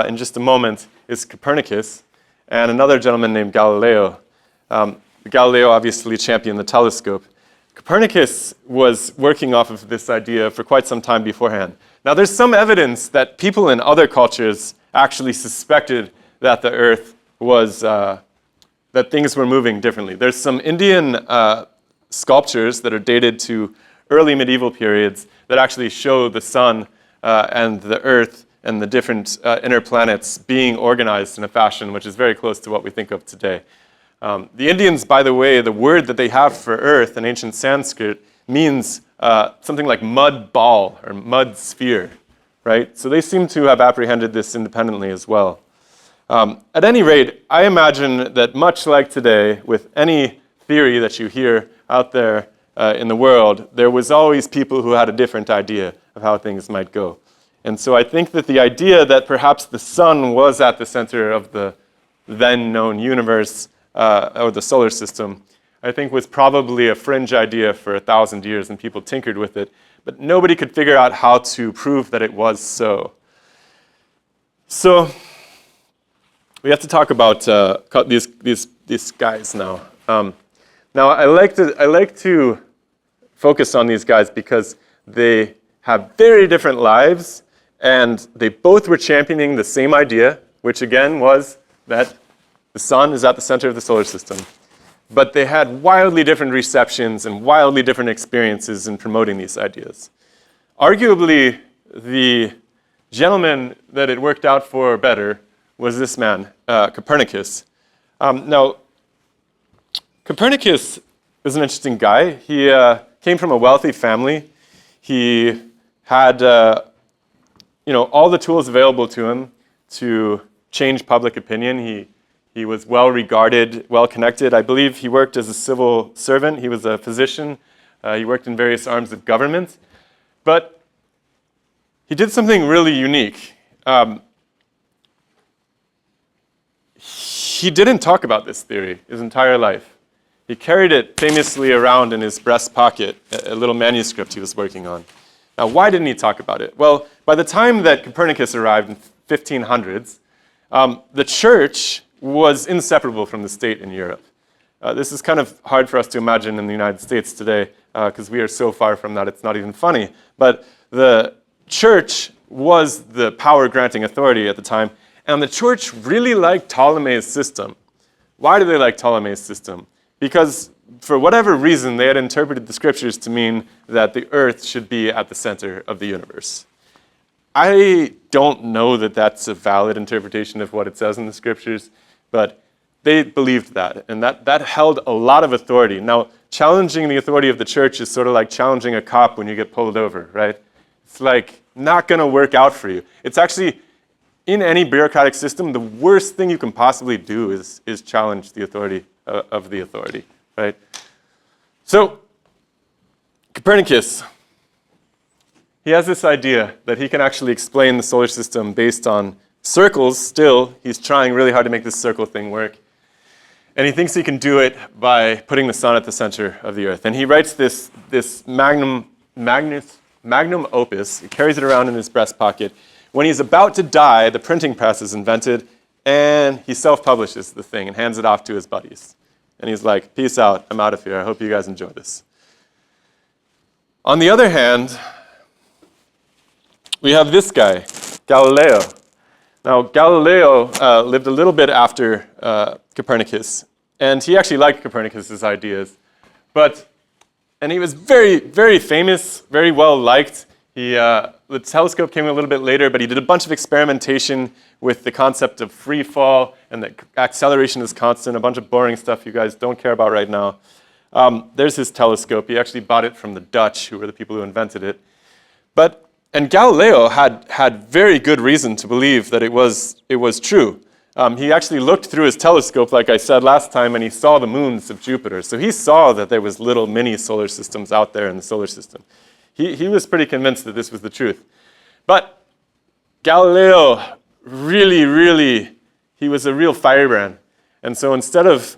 in just a moment is Copernicus, and another gentleman named Galileo. Galileo obviously championed the telescope. Copernicus was working off of this idea for quite some time beforehand. Now, there's some evidence that people in other cultures actually suspected that the Earth was, that things were moving differently. There's some Indian sculptures that are dated to early medieval periods that actually show the sun and the Earth and the different inner planets being organized in a fashion which is very close to what we think of today. The Indians, by the way, the word that they have for Earth in ancient Sanskrit means something like mud ball or mud sphere, right? So they seem to have apprehended this independently as well. At any rate, I imagine that much like today, with any theory that you hear out there in the world, there was always people who had a different idea of how things might go. And so I think that the idea that perhaps the sun was at the center of the then known universe, or the solar system, I think was probably a fringe idea for 1,000 years, and people tinkered with it, but nobody could figure out how to prove that it was so. So we have to talk about these guys now. Now I like to focus on these guys because they have very different lives, and they both were championing the same idea, which again was that the sun is at the center of the solar system. But they had wildly different receptions and wildly different experiences in promoting these ideas. Arguably, the gentleman that it worked out for better was this man, Copernicus. Now, Copernicus is an interesting guy. He came from a wealthy family. He had all the tools available to him to change public opinion. He was well regarded, well connected. I believe he worked as a civil servant. He was a physician. He worked in various arms of government. But he did something really unique. He didn't talk about this theory his entire life. He carried it famously around in his breast pocket, a little manuscript he was working on. Now, why didn't he talk about it? Well, by the time that Copernicus arrived in 1500s, the church was inseparable from the state in Europe. This is kind of hard for us to imagine in the United States today because we are so far from that, it's not even funny. But the church was the power-granting authority at the time, and the church really liked Ptolemy's system. Why do they like Ptolemy's system? Because for whatever reason, they had interpreted the scriptures to mean that the earth should be at the center of the universe. I don't know that that's a valid interpretation of what it says in the scriptures, but they believed that, and that held a lot of authority. Now, challenging the authority of the church is sort of like challenging a cop when you get pulled over, right? It's like not going to work out for you. It's actually, in any bureaucratic system, the worst thing you can possibly do is challenge the authority of the authority, right? So, Copernicus, he has this idea that he can actually explain the solar system based on circles still. He's trying really hard to make this circle thing work. And he thinks he can do it by putting the sun at the center of the earth. And he writes this magnum opus. He carries it around in his breast pocket. When he's about to die, the printing press is invented, and he self-publishes the thing and hands it off to his buddies. And he's like, peace out, I'm out of here. I hope you guys enjoy this. On the other hand, we have this guy, Galileo. Now, Galileo lived a little bit after Copernicus, and he actually liked Copernicus's ideas. And he was very, very famous, very well liked. The telescope came a little bit later, but he did a bunch of experimentation with the concept of free fall and that acceleration is constant, a bunch of boring stuff you guys don't care about right now. There's his telescope. He actually bought it from the Dutch, who were the people who invented it. And Galileo had very good reason to believe that it was true. He actually looked through his telescope, like I said last time, and he saw the moons of Jupiter. So he saw that there was little mini solar systems out there in the solar system. He was pretty convinced that this was the truth. But Galileo really, he was a real firebrand. And so instead of,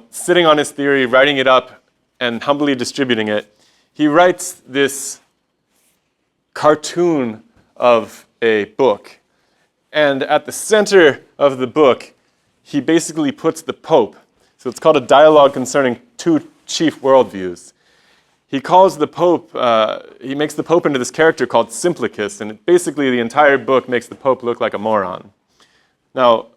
sitting on his theory, writing it up, and humbly distributing it, he writes this cartoon of a book. And at the center of the book, he basically puts the Pope. So it's called a dialogue concerning two chief worldviews. He calls the Pope, he makes the Pope into this character called Simplicus, and basically the entire book makes the Pope look like a moron. Now,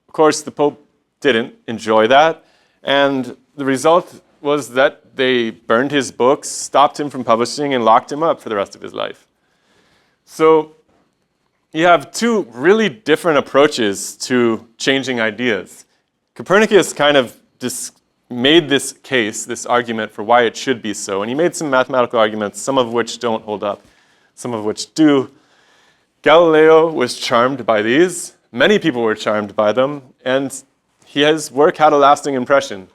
of course, the Pope didn't enjoy that, and the result was that they burned his books, stopped him from publishing, and locked him up for the rest of his life. So you have two really different approaches to changing ideas. Copernicus kind of made this case, this argument for why it should be so, and he made some mathematical arguments, some of which don't hold up, some of which do. Galileo was charmed by these. Many people were charmed by them, and his work had a lasting impression.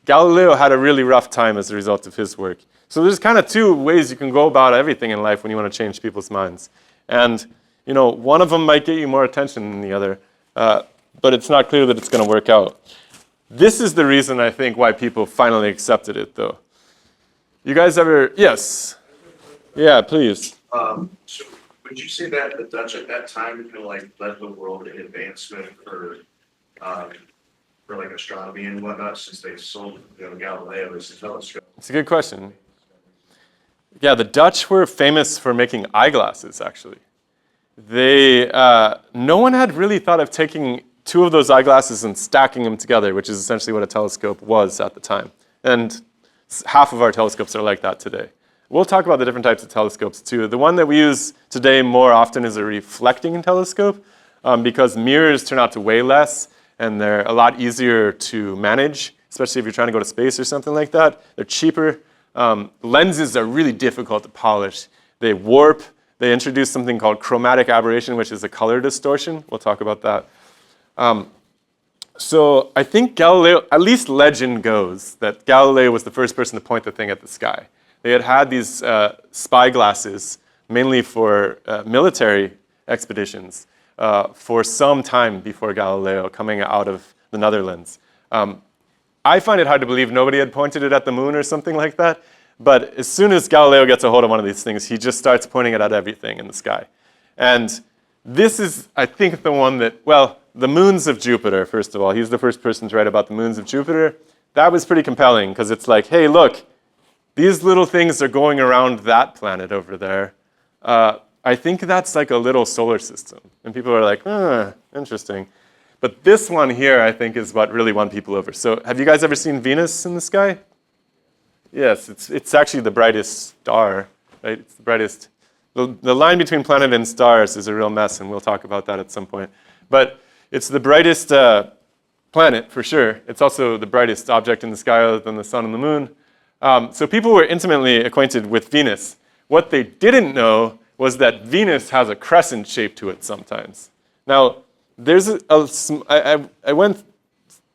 Galileo had a really rough time as a result of his work. So there's kind of two ways you can go about everything in life when you want to change people's minds. And, one of them might get you more attention than the other, but it's not clear that it's going to work out. This is the reason, I think, why people finally accepted it, though. You guys ever... Yes. Yeah, please. So would you say that the Dutch at that time kind of led the world in advancement for astronomy and whatnot, since they sold Galileo as a telescope? It's a good question. Yeah, the Dutch were famous for making eyeglasses, actually. No one had really thought of taking two of those eyeglasses and stacking them together, which is essentially what a telescope was at the time. And half of our telescopes are like that today. We'll talk about the different types of telescopes too. The one that we use today more often is a reflecting telescope because mirrors turn out to weigh less and they're a lot easier to manage, especially if you're trying to go to space or something like that. They're cheaper. Lenses are really difficult to polish. They warp. They introduce something called chromatic aberration, which is a color distortion. We'll talk about that. So I think Galileo, at least legend goes, that Galileo was the first person to point the thing at the sky. They had these spy glasses, mainly for military expeditions, for some time before Galileo coming out of the Netherlands. I find it hard to believe nobody had pointed it at the moon or something like that, but as soon as Galileo gets a hold of one of these things, he just starts pointing it at everything in the sky. And this is, I think, the one that, well, the moons of Jupiter, first of all. He's the first person to write about the moons of Jupiter. That was pretty compelling, because it's like, hey, look, these little things are going around that planet over there. I think that's like a little solar system. And people are like, interesting. But this one here, I think, is what really won people over. So have you guys ever seen Venus in the sky? Yes, it's actually the brightest star, right? It's the brightest. The line between planet and stars is a real mess, and we'll talk about that at some point. But it's the brightest planet, for sure. It's also the brightest object in the sky other than the sun and the moon. So people were intimately acquainted with Venus. What they didn't know was that Venus has a crescent shape to it sometimes. Now, there's I went,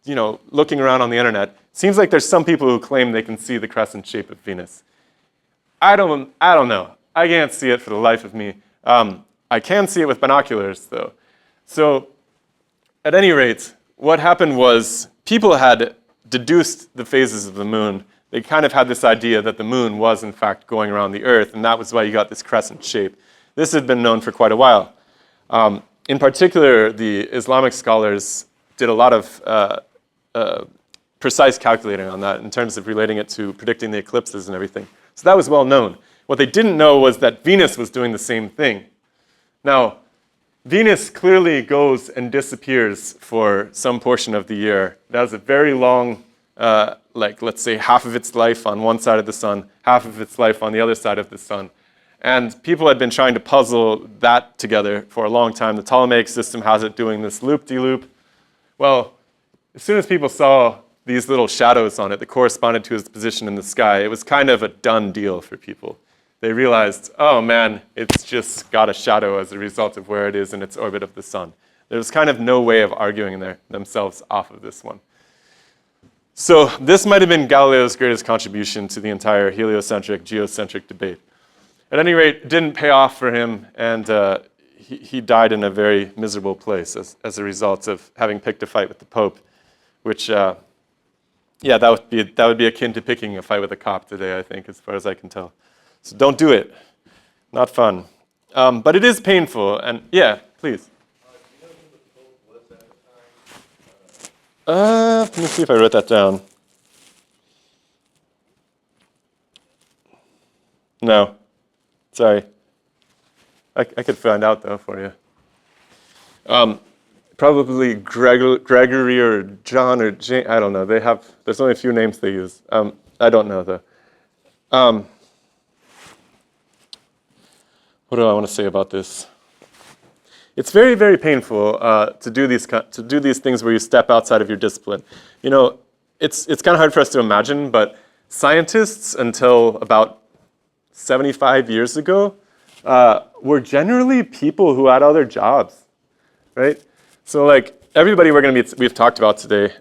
looking around on the internet. Seems like there's some people who claim they can see the crescent shape of Venus. I don't know. I can't see it for the life of me. I can see it with binoculars, though. So, at any rate, what happened was people had deduced the phases of the moon. They kind of had this idea that the moon was, in fact, going around the Earth, and that was why you got this crescent shape. This had been known for quite a while. In particular, the Islamic scholars did a lot of precise calculating on that in terms of relating it to predicting the eclipses and everything. So that was well known. What they didn't know was that Venus was doing the same thing. Now, Venus clearly goes and disappears for some portion of the year. It has a very long, let's say, half of its life on one side of the sun, half of its life on the other side of the sun. And people had been trying to puzzle that together for a long time. The Ptolemaic system has it doing this loop-de-loop. Well, as soon as people saw these little shadows on it that corresponded to its position in the sky, it was kind of a done deal for people. They realized, oh man, it's just got a shadow as a result of where it is in its orbit of the sun. There was kind of no way of arguing themselves off of this one. So this might have been Galileo's greatest contribution to the entire heliocentric, geocentric debate. At any rate, it didn't pay off for him, and he died in a very miserable place as a result of having picked a fight with the Pope, which, that would be akin to picking a fight with a cop today, I think, as far as I can tell. So don't do it. Not fun. But it is painful, and yeah, please. Let me see if I wrote that down. No. Sorry. I could find out, though, for you. Probably Gregory or John or Jane. I don't know. There's only a few names they use. I don't know, though. What do I want to say about this? It's very, very painful to do these things where you step outside of your discipline. It's kind of hard for us to imagine, but scientists until about 75 years ago were generally people who had other jobs, right? So like everybody we've talked about today,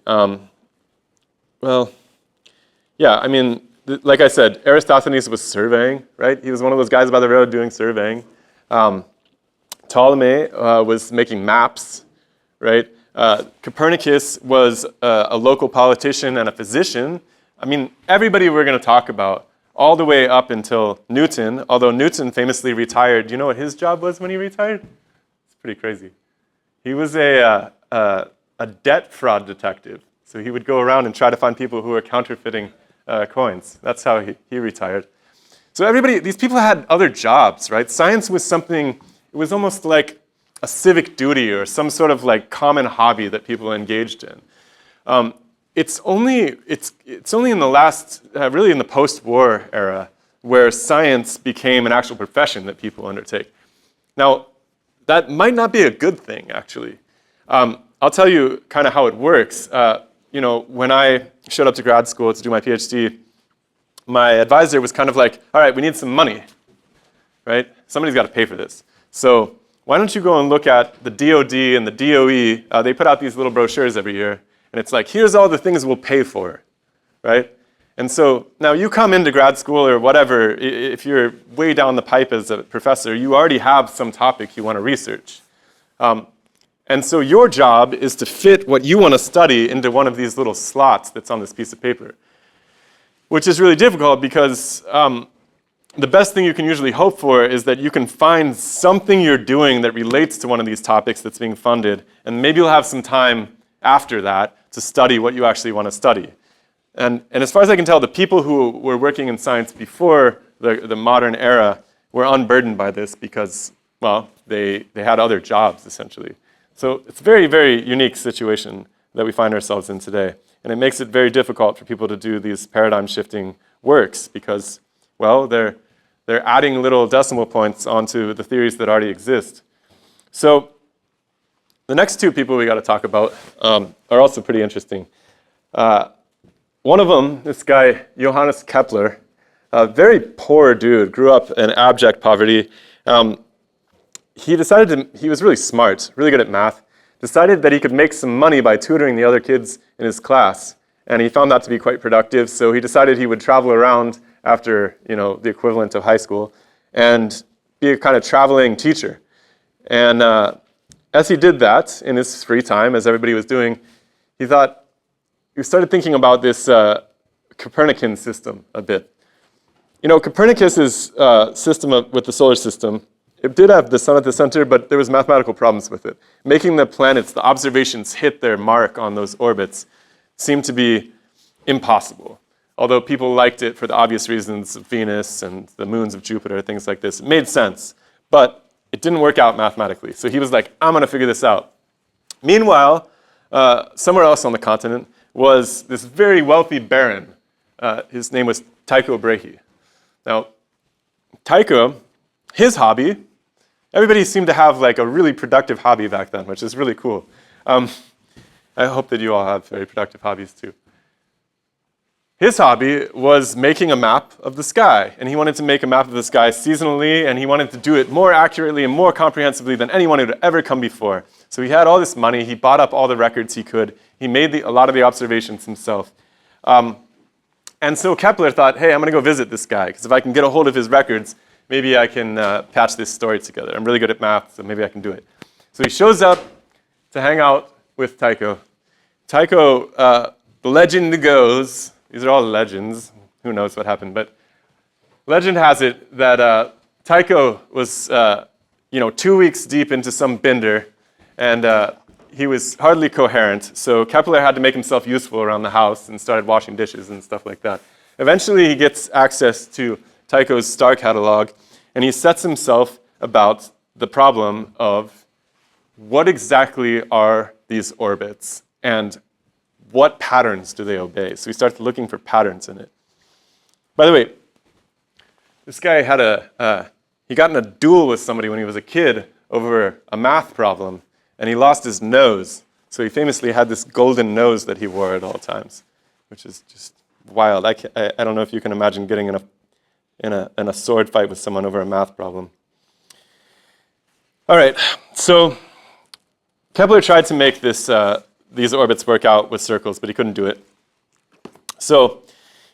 like I said, Eratosthenes was surveying, right? He was one of those guys by the road doing surveying. Ptolemy was making maps, right? Copernicus was a local politician and a physician. I mean, everybody we're going to talk about, all the way up until Newton, although Newton famously retired. Do you know what his job was when he retired? It's pretty crazy. He was a debt fraud detective. So he would go around and try to find people who were counterfeiting coins. That's how he retired. So these people had other jobs, right? Science was something, it was almost like a civic duty or some sort of like common hobby that people engaged in. It's only in the last, really in the post-war era, where science became an actual profession that people undertake. Now, that might not be a good thing, actually. I'll tell you kind of how it works. When I showed up to grad school to do my PhD, my advisor was kind of like, all right, we need some money, right? Somebody's got to pay for this. So why don't you go and look at the DoD and the DOE. They put out these little brochures every year, and it's like, here's all the things we'll pay for, right? And so now you come into grad school or whatever, if you're way down the pipe as a professor, you already have some topic you want to research. And so your job is to fit what you want to study into one of these little slots that's on this piece of paper, which is really difficult because the best thing you can usually hope for is that you can find something you're doing that relates to one of these topics that's being funded, and maybe you'll have some time after that to study what you actually want to study. And as far as I can tell, the people who were working in science before the modern era were unburdened by this because, well, they had other jobs, essentially. So it's a very, very unique situation that we find ourselves in today. And it makes it very difficult for people to do these paradigm-shifting works because, well, they're adding little decimal points onto the theories that already exist. So the next two people we got to talk about are also pretty interesting. One of them, this guy, Johannes Kepler, a very poor dude, grew up in abject poverty. He was really smart, really good at math, decided that he could make some money by tutoring the other kids in his class. And he found that to be quite productive, so he decided he would travel around after, the equivalent of high school and be a kind of traveling teacher. And as he did that in his free time, as everybody was doing, he started thinking about this Copernican system a bit. Copernicus's system with the solar system, it did have the sun at the center, but there was mathematical problems with it. Making the planets, the observations hit their mark on those orbits seemed to be impossible. Although people liked it for the obvious reasons of Venus and the moons of Jupiter, things like this. It made sense, but it didn't work out mathematically. So he was like, I'm going to figure this out. Meanwhile, somewhere else on the continent was this very wealthy baron. His name was Tycho Brahe. Now, Tycho, his hobby, everybody seemed to have like a really productive hobby back then, which is really cool. I hope that you all have very productive hobbies too. His hobby was making a map of the sky, and he wanted to make a map of the sky seasonally, and he wanted to do it more accurately and more comprehensively than anyone who had ever come before. So he had all this money, he bought up all the records he could, he made a lot of the observations himself. And so Kepler thought, hey, I'm going to go visit this guy, because if I can get a hold of his records, maybe I can patch this story together. I'm really good at math, so maybe I can do it. So he shows up to hang out with Tycho. Tycho, the legend goes, these are all legends, who knows what happened, but legend has it that Tycho was 2 weeks deep into some bender, and he was hardly coherent, so Kepler had to make himself useful around the house and started washing dishes and stuff like that. Eventually he gets access to Tycho's star catalog, and he sets himself about the problem of what exactly are these orbits and what patterns do they obey? So he starts looking for patterns in it. By the way, this guy he got in a duel with somebody when he was a kid over a math problem, and he lost his nose. So he famously had this golden nose that he wore at all times, which is just wild. I don't know if you can imagine getting in a sword fight with someone over a math problem. All right, so Kepler tried to make these orbits work out with circles, but he couldn't do it. So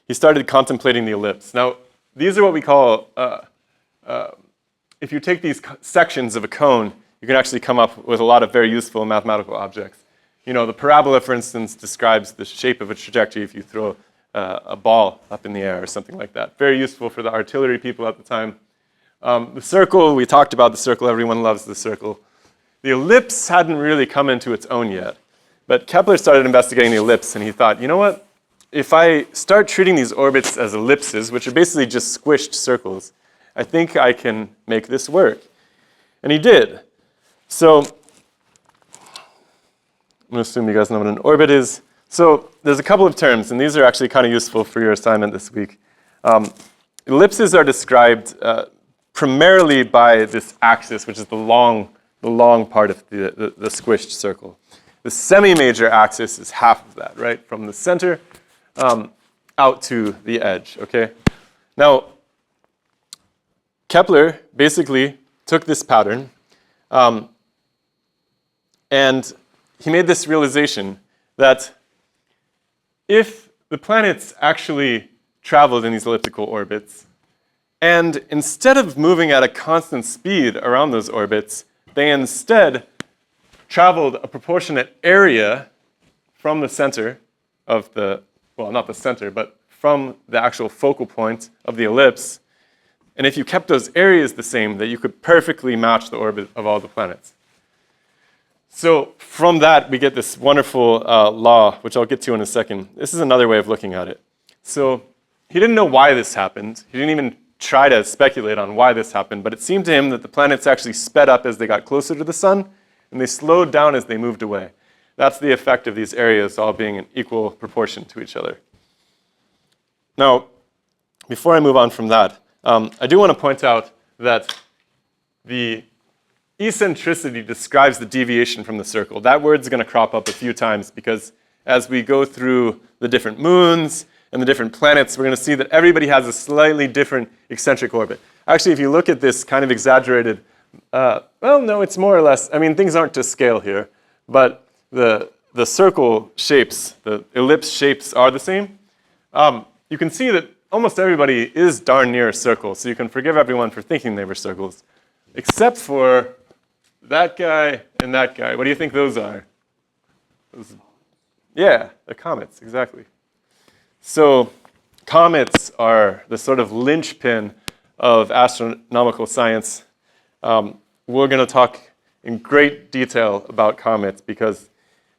he started contemplating the ellipse. Now, these are what we call, if you take these sections of a cone, you can actually come up with a lot of very useful mathematical objects. The parabola, for instance, describes the shape of a trajectory if you throw a ball up in the air or something like that. Very useful for the artillery people at the time. The circle, we talked about the circle. Everyone loves the circle. The ellipse hadn't really come into its own yet. But Kepler started investigating the ellipse, and he thought, you know what? If I start treating these orbits as ellipses, which are basically just squished circles, I think I can make this work. And he did. So I'm going to assume you guys know what an orbit is. So there's a couple of terms, and these are actually kind of useful for your assignment this week. ellipses are described primarily by this axis, which is the long part of the squished circle. The semi-major axis is half of that, right? From the center out to the edge, okay? Now, Kepler basically took this pattern and he made this realization that if the planets actually traveled in these elliptical orbits, and instead of moving at a constant speed around those orbits, they instead traveled a proportionate area from the center of the, well, not the center, but from the actual focal point of the ellipse. And if you kept those areas the same, that you could perfectly match the orbit of all the planets. So from that, we get this wonderful law, which I'll get to in a second. This is another way of looking at it. So he didn't know why this happened. He didn't even try to speculate on why this happened, but it seemed to him that the planets actually sped up as they got closer to the sun, and they slowed down as they moved away. That's the effect of these areas all being in equal proportion to each other. Now, before I move on from that, I do want to point out that the eccentricity describes the deviation from the circle. That word's going to crop up a few times because as we go through the different moons and the different planets, we're going to see that everybody has a slightly different eccentric orbit. Actually, if you look at this kind of exaggerated, well, no, it's more or less, I mean, things aren't to scale here, but the circle shapes, the ellipse shapes are the same. You can see that almost everybody is darn near a circle, so you can forgive everyone for thinking they were circles, except for that guy and that guy. What do you think those are? Yeah, the comets, exactly. So comets are the sort of linchpin of astronomical science. We're going to talk in great detail about comets because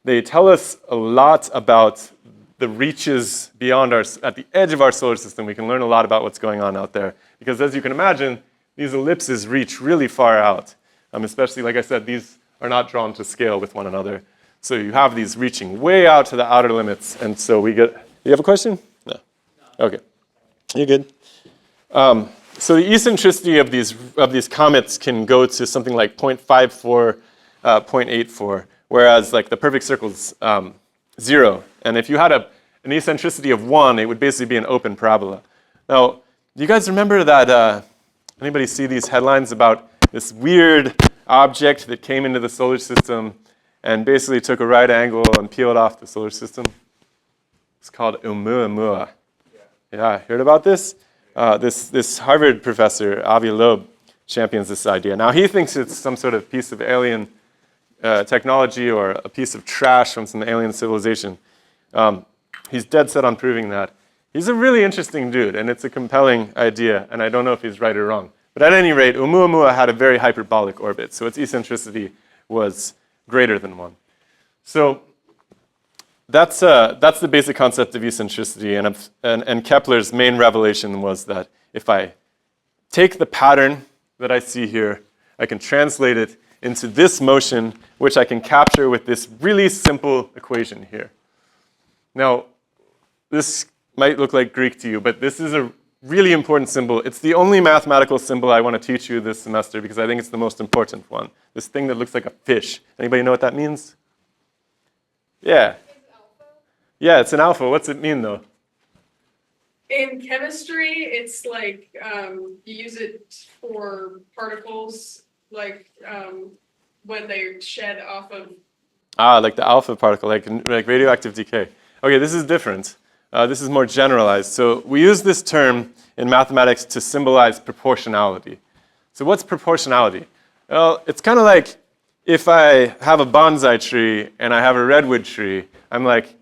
they tell us a lot about the reaches beyond our, at the edge of our solar system. We can learn a lot about what's going on out there. Because as you can imagine, these ellipses reach really far out. Especially, like I said, these are not drawn to scale with one another. So you have these reaching way out to the outer limits. And so we get, you have a question? No. Okay. You're good. So the eccentricity of these comets can go to something like 0.54, 0.84, whereas like the perfect circle's 0. And if you had an eccentricity of 1, it would basically be an open parabola. Now, do you guys remember that, anybody see these headlines about this weird object that came into the solar system and basically took a right angle and peeled off the solar system? It's called Oumuamua. Yeah, heard about this? This Harvard professor, Avi Loeb, champions this idea. Now, he thinks it's some sort of piece of alien technology or a piece of trash from some alien civilization. He's dead set on proving that. He's a really interesting dude, and it's a compelling idea, and I don't know if he's right or wrong. But at any rate, Oumuamua had a very hyperbolic orbit, so its eccentricity was greater than 1. So that's the basic concept of eccentricity, and Kepler's main revelation was that if I take the pattern that I see here, I can translate it into this motion, which I can capture with this really simple equation here. Now, this might look like Greek to you, but this is a really important symbol. It's the only mathematical symbol I want to teach you this semester because I think it's the most important one. This thing that looks like a fish. Anybody know what that means? Yeah. Yeah, it's an alpha. What's it mean, though? In chemistry, it's like you use it for particles, like when they shed off of. Like the alpha particle, like radioactive decay. Okay, this is different. This is more generalized. So we use this term in mathematics to symbolize proportionality. So what's proportionality? Well, it's kind of like if I have a bonsai tree and I have a redwood tree, I'm like,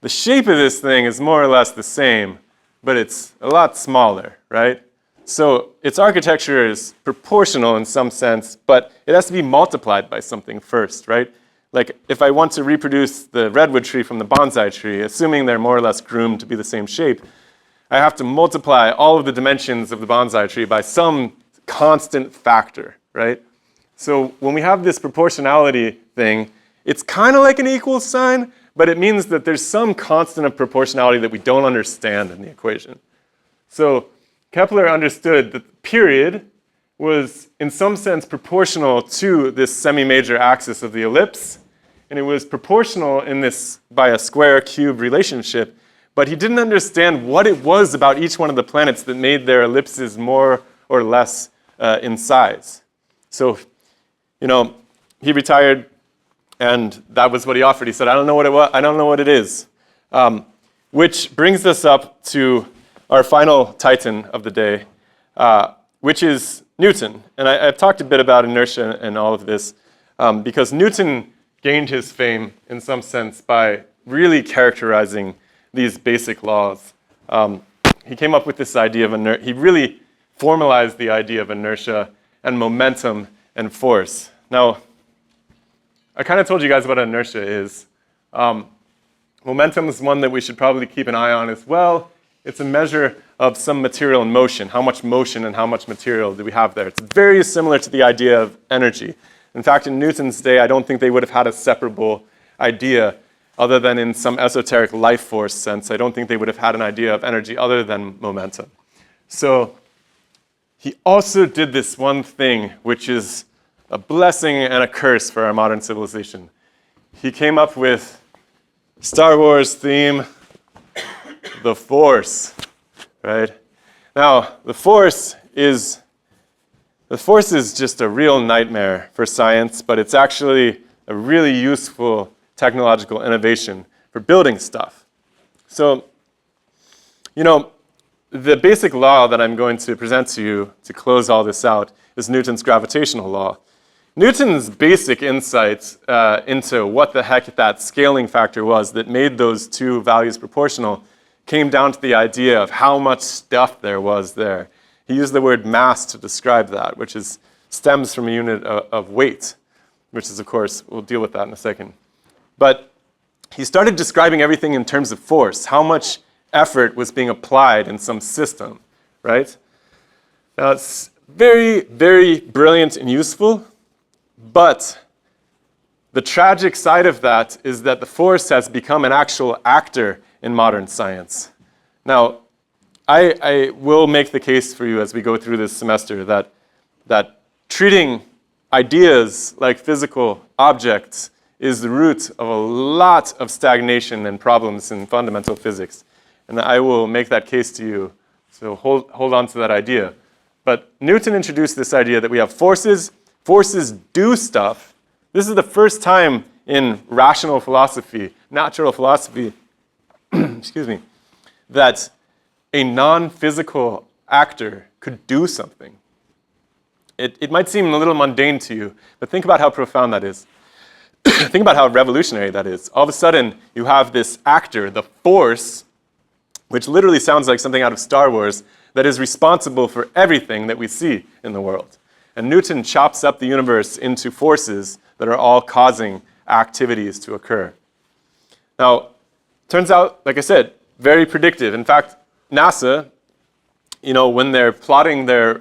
the shape of this thing is more or less the same, but it's a lot smaller, right? So its architecture is proportional in some sense, but it has to be multiplied by something first, right? Like if I want to reproduce the redwood tree from the bonsai tree, assuming they're more or less groomed to be the same shape, I have to multiply all of the dimensions of the bonsai tree by some constant factor, right? So when we have this proportionality thing, it's kind of like an equal sign, but it means that there's some constant of proportionality that we don't understand in the equation. So Kepler understood that the period was in some sense proportional to this semi-major axis of the ellipse, and it was proportional in this by a square-cube relationship, but he didn't understand what it was about each one of the planets that made their ellipses more or less in size. So, he retired, and that was what he offered. He said, I don't know what it was. I don't know what it is. Which brings us up to our final titan of the day, which is Newton. And I've talked a bit about inertia and all of this because Newton gained his fame in some sense by really characterizing these basic laws. He came up with this idea of inertia. He really formalized the idea of inertia and momentum and force. Now, I kind of told you guys what inertia is. Momentum is one that we should probably keep an eye on as well. It's a measure of some material in motion. How much motion and how much material do we have there? It's very similar to the idea of energy. In fact, in Newton's day, I don't think they would have had a separable idea other than in some esoteric life force sense. I don't think they would have had an idea of energy other than momentum. So he also did this one thing, which is a blessing and a curse for our modern civilization. He came up with Star Wars theme, the Force, right? Now, the Force is just a real nightmare for science, but it's actually a really useful technological innovation for building stuff. So, the basic law that I'm going to present to you to close all this out is Newton's gravitational law. Newton's basic insights into what the heck that scaling factor was that made those two values proportional came down to the idea of how much stuff there was there. He used the word mass to describe that, which stems from a unit of weight, which is, of course, we'll deal with that in a second. But he started describing everything in terms of force, how much effort was being applied in some system, right? Now, it's very, very brilliant and useful, but the tragic side of that is that the force has become an actual actor in modern science. Now, I will make the case for you as we go through this semester that treating ideas like physical objects is the root of a lot of stagnation and problems in fundamental physics. And I will make that case to you, so hold on to that idea. But Newton introduced this idea that we have forces. Forces do stuff. This is the first time in rational philosophy, natural philosophy, excuse me, that a non-physical actor could do something. It might seem a little mundane to you, but think about how profound that is. Think about how revolutionary that is. All of a sudden, you have this actor, the force, which literally sounds like something out of Star Wars, that is responsible for everything that we see in the world. And Newton chops up the universe into forces that are all causing activities to occur. Now, turns out, like I said, very predictive. In fact, NASA, when they're plotting or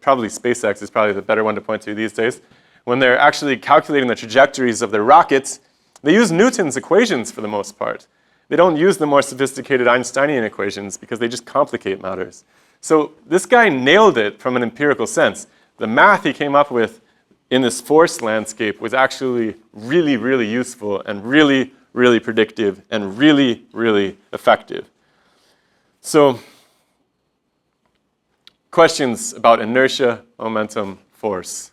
probably SpaceX is probably the better one to point to these days, when they're actually calculating the trajectories of their rockets, they use Newton's equations for the most part. They don't use the more sophisticated Einsteinian equations because they just complicate matters. So this guy nailed it from an empirical sense. The math he came up with in this force landscape was actually really, really useful and really, really predictive and really, really effective. So, questions about inertia, momentum, force.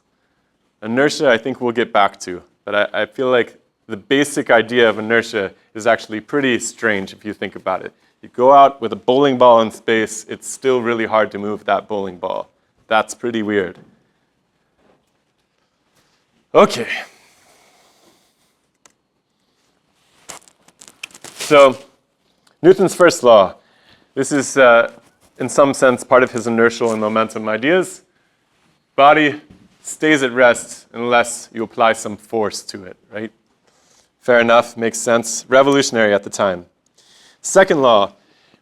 Inertia, I think we'll get back to, but I feel like the basic idea of inertia is actually pretty strange if you think about it. You go out with a bowling ball in space, it's still really hard to move that bowling ball. That's pretty weird. Okay. So, Newton's first law. This is, in some sense, part of his inertial and momentum ideas. Body stays at rest unless you apply some force to it, right? Fair enough, makes sense. Revolutionary at the time. Second law,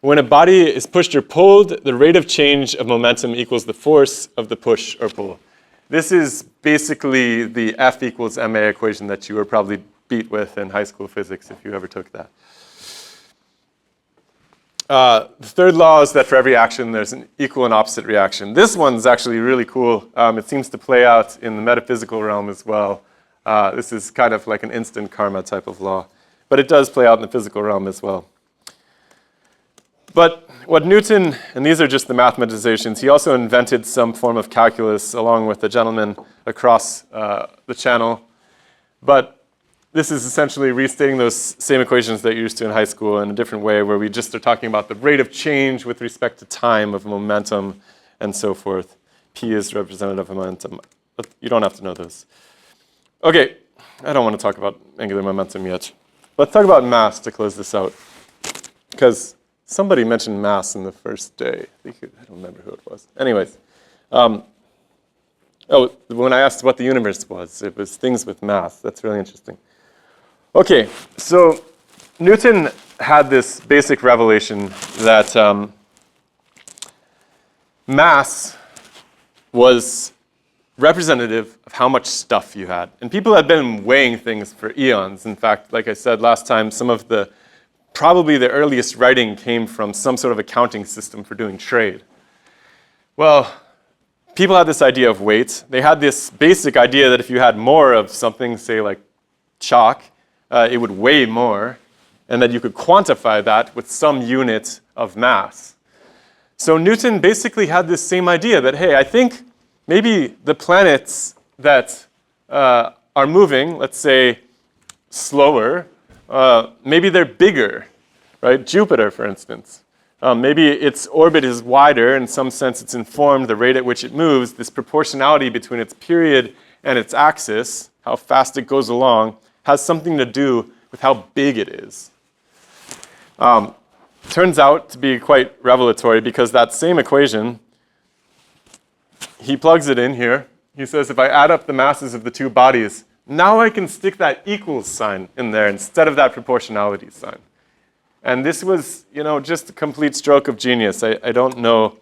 when a body is pushed or pulled, the rate of change of momentum equals the force of the push or pull. This is basically the F equals ma equation that you were probably beat with in high school physics if you ever took that. the third law is that for every action, there's an equal and opposite reaction. This one's actually really cool. It seems to play out in the metaphysical realm as well. This is kind of like an instant karma type of law. But it does play out in the physical realm as well. But what Newton, and these are just the mathematizations, he also invented some form of calculus along with a gentleman across the channel. But this is essentially restating those same equations that you're used to in high school in a different way, where we just are talking about the rate of change with respect to time of momentum and so forth. P is representative of momentum. But you don't have to know those. Okay, I don't want to talk about angular momentum yet. Let's talk about mass to close this out. Because somebody mentioned mass in the first day. I don't remember who it was. Anyways. When I asked what the universe was, it was things with mass. That's really interesting. Okay, so Newton had this basic revelation that mass was representative of how much stuff you had. And people had been weighing things for eons. In fact, like I said last time, probably the earliest writing came from some sort of accounting system for doing trade. Well, people had this idea of weight. They had this basic idea that if you had more of something, say like chalk, it would weigh more, and that you could quantify that with some unit of mass. So Newton basically had this same idea that, hey, I think maybe the planets that are moving, let's say, slower, maybe they're bigger, right? Jupiter, for instance. Maybe its orbit is wider. In some sense, it's informed the rate at which it moves. This proportionality between its period and its axis, how fast it goes along, has something to do with how big it is. Turns out to be quite revelatory because that same equation, he plugs it in here. He says, if I add up the masses of the two bodies, now I can stick that equals sign in there instead of that proportionality sign. And this was, just a complete stroke of genius. I don't know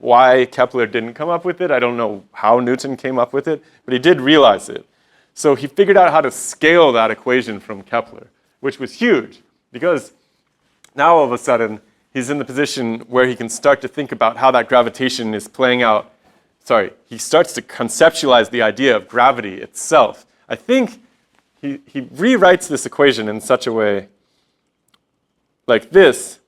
why Kepler didn't come up with it. I don't know how Newton came up with it, but he did realize it. So he figured out how to scale that equation from Kepler, which was huge because now all of a sudden he's in the position where he can start to think about how that gravitation is playing out. He starts to conceptualize the idea of gravity itself. I think he rewrites this equation in such a way like this,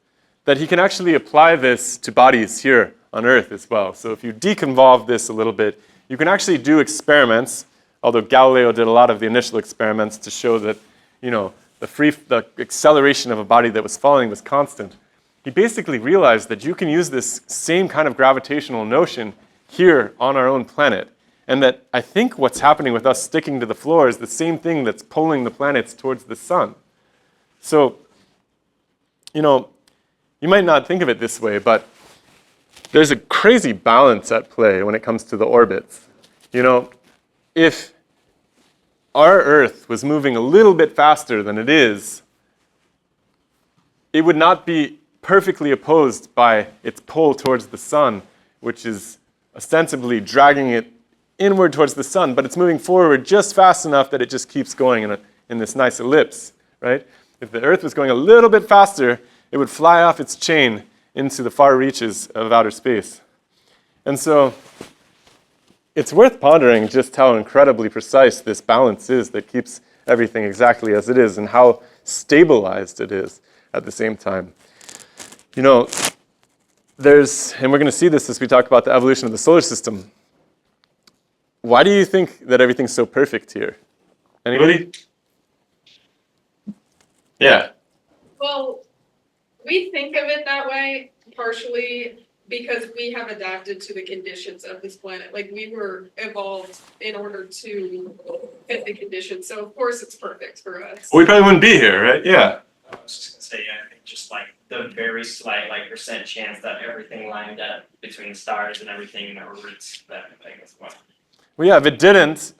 that he can actually apply this to bodies here on Earth as well. So if you deconvolve this a little bit, you can actually do experiments, although Galileo did a lot of the initial experiments to show that, the acceleration of a body that was falling was constant. He basically realized that you can use this same kind of gravitational notion here on our own planet, and that I think what's happening with us sticking to the floor is the same thing that's pulling the planets towards the sun. So, you might not think of it this way, but there's a crazy balance at play when it comes to the orbits. If our Earth was moving a little bit faster than it is, it would not be perfectly opposed by its pull towards the sun, which is ostensibly dragging it inward towards the sun, but it's moving forward just fast enough that it just keeps going in this nice ellipse, right? If the Earth was going a little bit faster, it would fly off its chain into the far reaches of outer space. And so it's worth pondering just how incredibly precise this balance is that keeps everything exactly as it is and how stabilized it is at the same time. And we're going to see this as we talk about the evolution of the solar system. Why do you think that everything's so perfect here? Anybody? Yeah. Well, we think of it that way partially because we have adapted to the conditions of this planet. Like we were evolved in order to fit the conditions. So of course it's perfect for us. We probably wouldn't be here, right? Yeah. I was just gonna say, I think just like the very slight percent chance that everything lined up between the stars and everything in orbits, that thing as well. Well, yeah, if it didn't,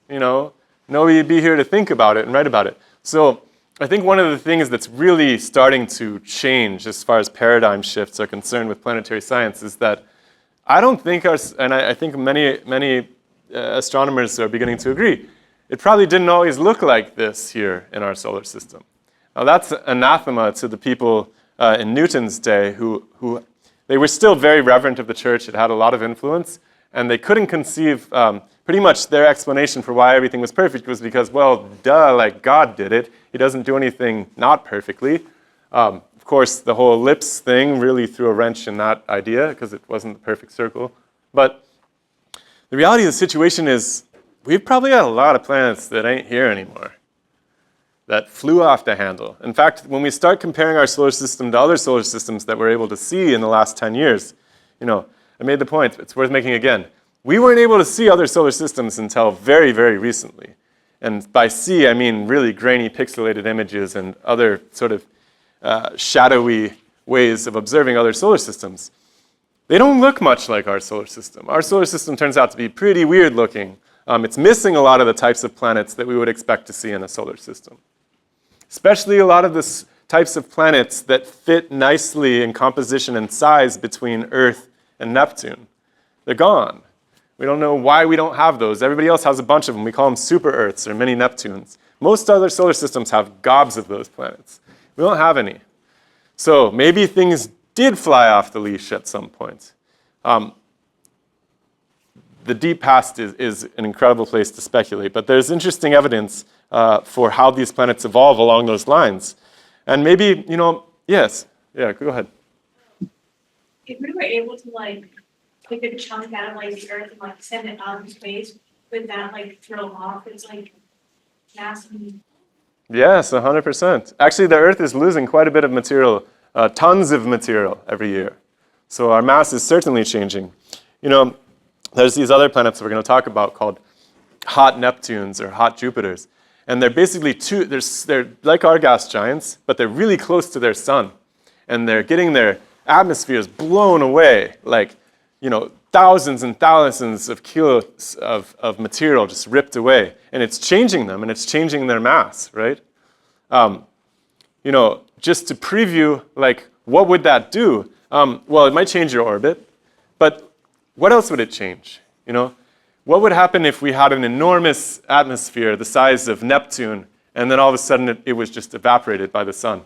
nobody'd be here to think about it and write about it. So I think one of the things that's really starting to change as far as paradigm shifts are concerned with planetary science is that I don't think I think many astronomers are beginning to agree, it probably didn't always look like this here in our solar system. Now that's anathema to the people in Newton's day who they were still very reverent of the church. It had a lot of influence, and they couldn't conceive, pretty much their explanation for why everything was perfect was because, well, duh, like God did it. He doesn't do anything not perfectly. Of course, the whole ellipse thing really threw a wrench in that idea because it wasn't the perfect circle. But the reality of the situation is we've probably got a lot of planets that ain't here anymore, that flew off the handle. In fact, when we start comparing our solar system to other solar systems that we're able to see in the last 10 years, I made the point, it's worth making again. We weren't able to see other solar systems until very, very recently. And by see, I mean really grainy pixelated images and other sort of shadowy ways of observing other solar systems. They don't look much like our solar system. Our solar system turns out to be pretty weird looking. It's missing a lot of the types of planets that we would expect to see in a solar system. Especially a lot of the types of planets that fit nicely in composition and size between Earth and Neptune. They're gone. We don't know why we don't have those. Everybody else has a bunch of them. We call them super Earths or mini Neptunes. Most other solar systems have gobs of those planets. We don't have any. So maybe things did fly off the leash at some point. The deep past is an incredible place to speculate, but there's interesting evidence for how these planets evolve along those lines. And maybe, yes, yeah, go ahead. If we were able to take a chunk out of the Earth and send it out in space, would that throw off its mass? Yes, 100%. Actually, the Earth is losing quite a bit of material, tons of material every year. So our mass is certainly changing. There's these other planets we're going to talk about called hot Neptunes or hot Jupiters. And they're basically they're like our gas giants, but they're really close to their sun. And they're getting their atmospheres blown away, thousands and thousands of kilos of material just ripped away. And it's changing them, and it's changing their mass, right? Just to preview, what would that do? Well, it might change your orbit, but what else would it change? What would happen if we had an enormous atmosphere the size of Neptune, and then all of a sudden it was just evaporated by the sun?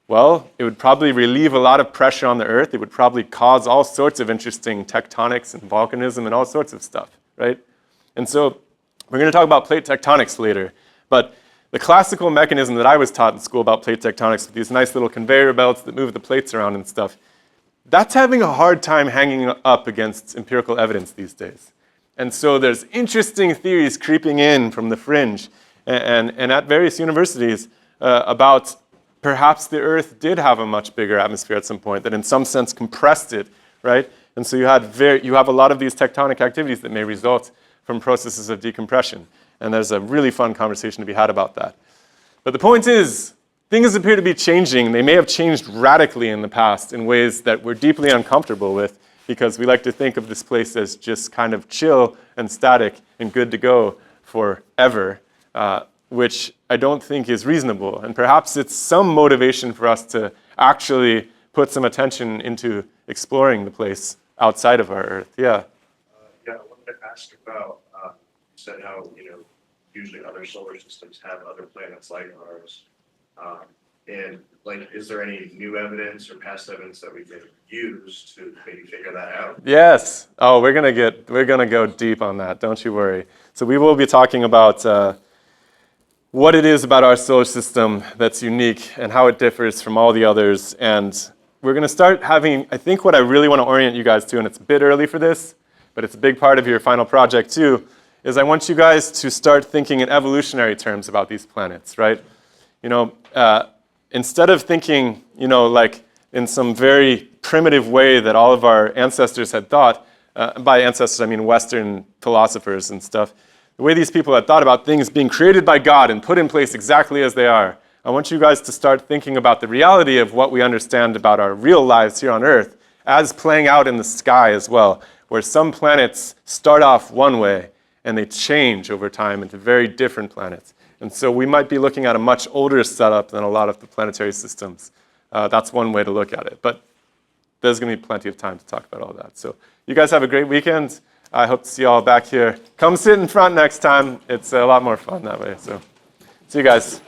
Well, it would probably relieve a lot of pressure on the Earth. It would probably cause all sorts of interesting tectonics and volcanism and all sorts of stuff, right? And so we're going to talk about plate tectonics later, but the classical mechanism that I was taught in school about plate tectonics with these nice little conveyor belts that move the plates around and stuff, that's having a hard time hanging up against empirical evidence these days. And so there's interesting theories creeping in from the fringe and at various universities about perhaps the Earth did have a much bigger atmosphere at some point that in some sense compressed it, right? And so you have a lot of these tectonic activities that may result from processes of decompression. And there's a really fun conversation to be had about that. But the point is, things appear to be changing. They may have changed radically in the past in ways that we're deeply uncomfortable with because we like to think of this place as just kind of chill and static and good to go forever, which I don't think is reasonable. And perhaps it's some motivation for us to actually put some attention into exploring the place outside of our Earth. Yeah. Yeah, I wanted to ask about, you said how, usually other solar systems have other planets like ours. And is there any new evidence or past evidence that we can use to maybe figure that out? Yes. Oh, we're gonna go deep on that. Don't you worry. So we will be talking about what it is about our solar system that's unique and how it differs from all the others. And we're gonna start having, I think what I really want to orient you guys to, and it's a bit early for this, but it's a big part of your final project too, is I want you guys to start thinking in evolutionary terms about these planets, right? Instead of thinking, in some very primitive way that all of our ancestors had thought, by ancestors I mean Western philosophers and stuff, the way these people had thought about things being created by God and put in place exactly as they are, I want you guys to start thinking about the reality of what we understand about our real lives here on Earth as playing out in the sky as well, where some planets start off one way and they change over time into very different planets. And so we might be looking at a much older setup than a lot of the planetary systems. That's one way to look at it. But there's going to be plenty of time to talk about all that. So you guys have a great weekend. I hope to see you all back here. Come sit in front next time. It's a lot more fun that way. So see you guys.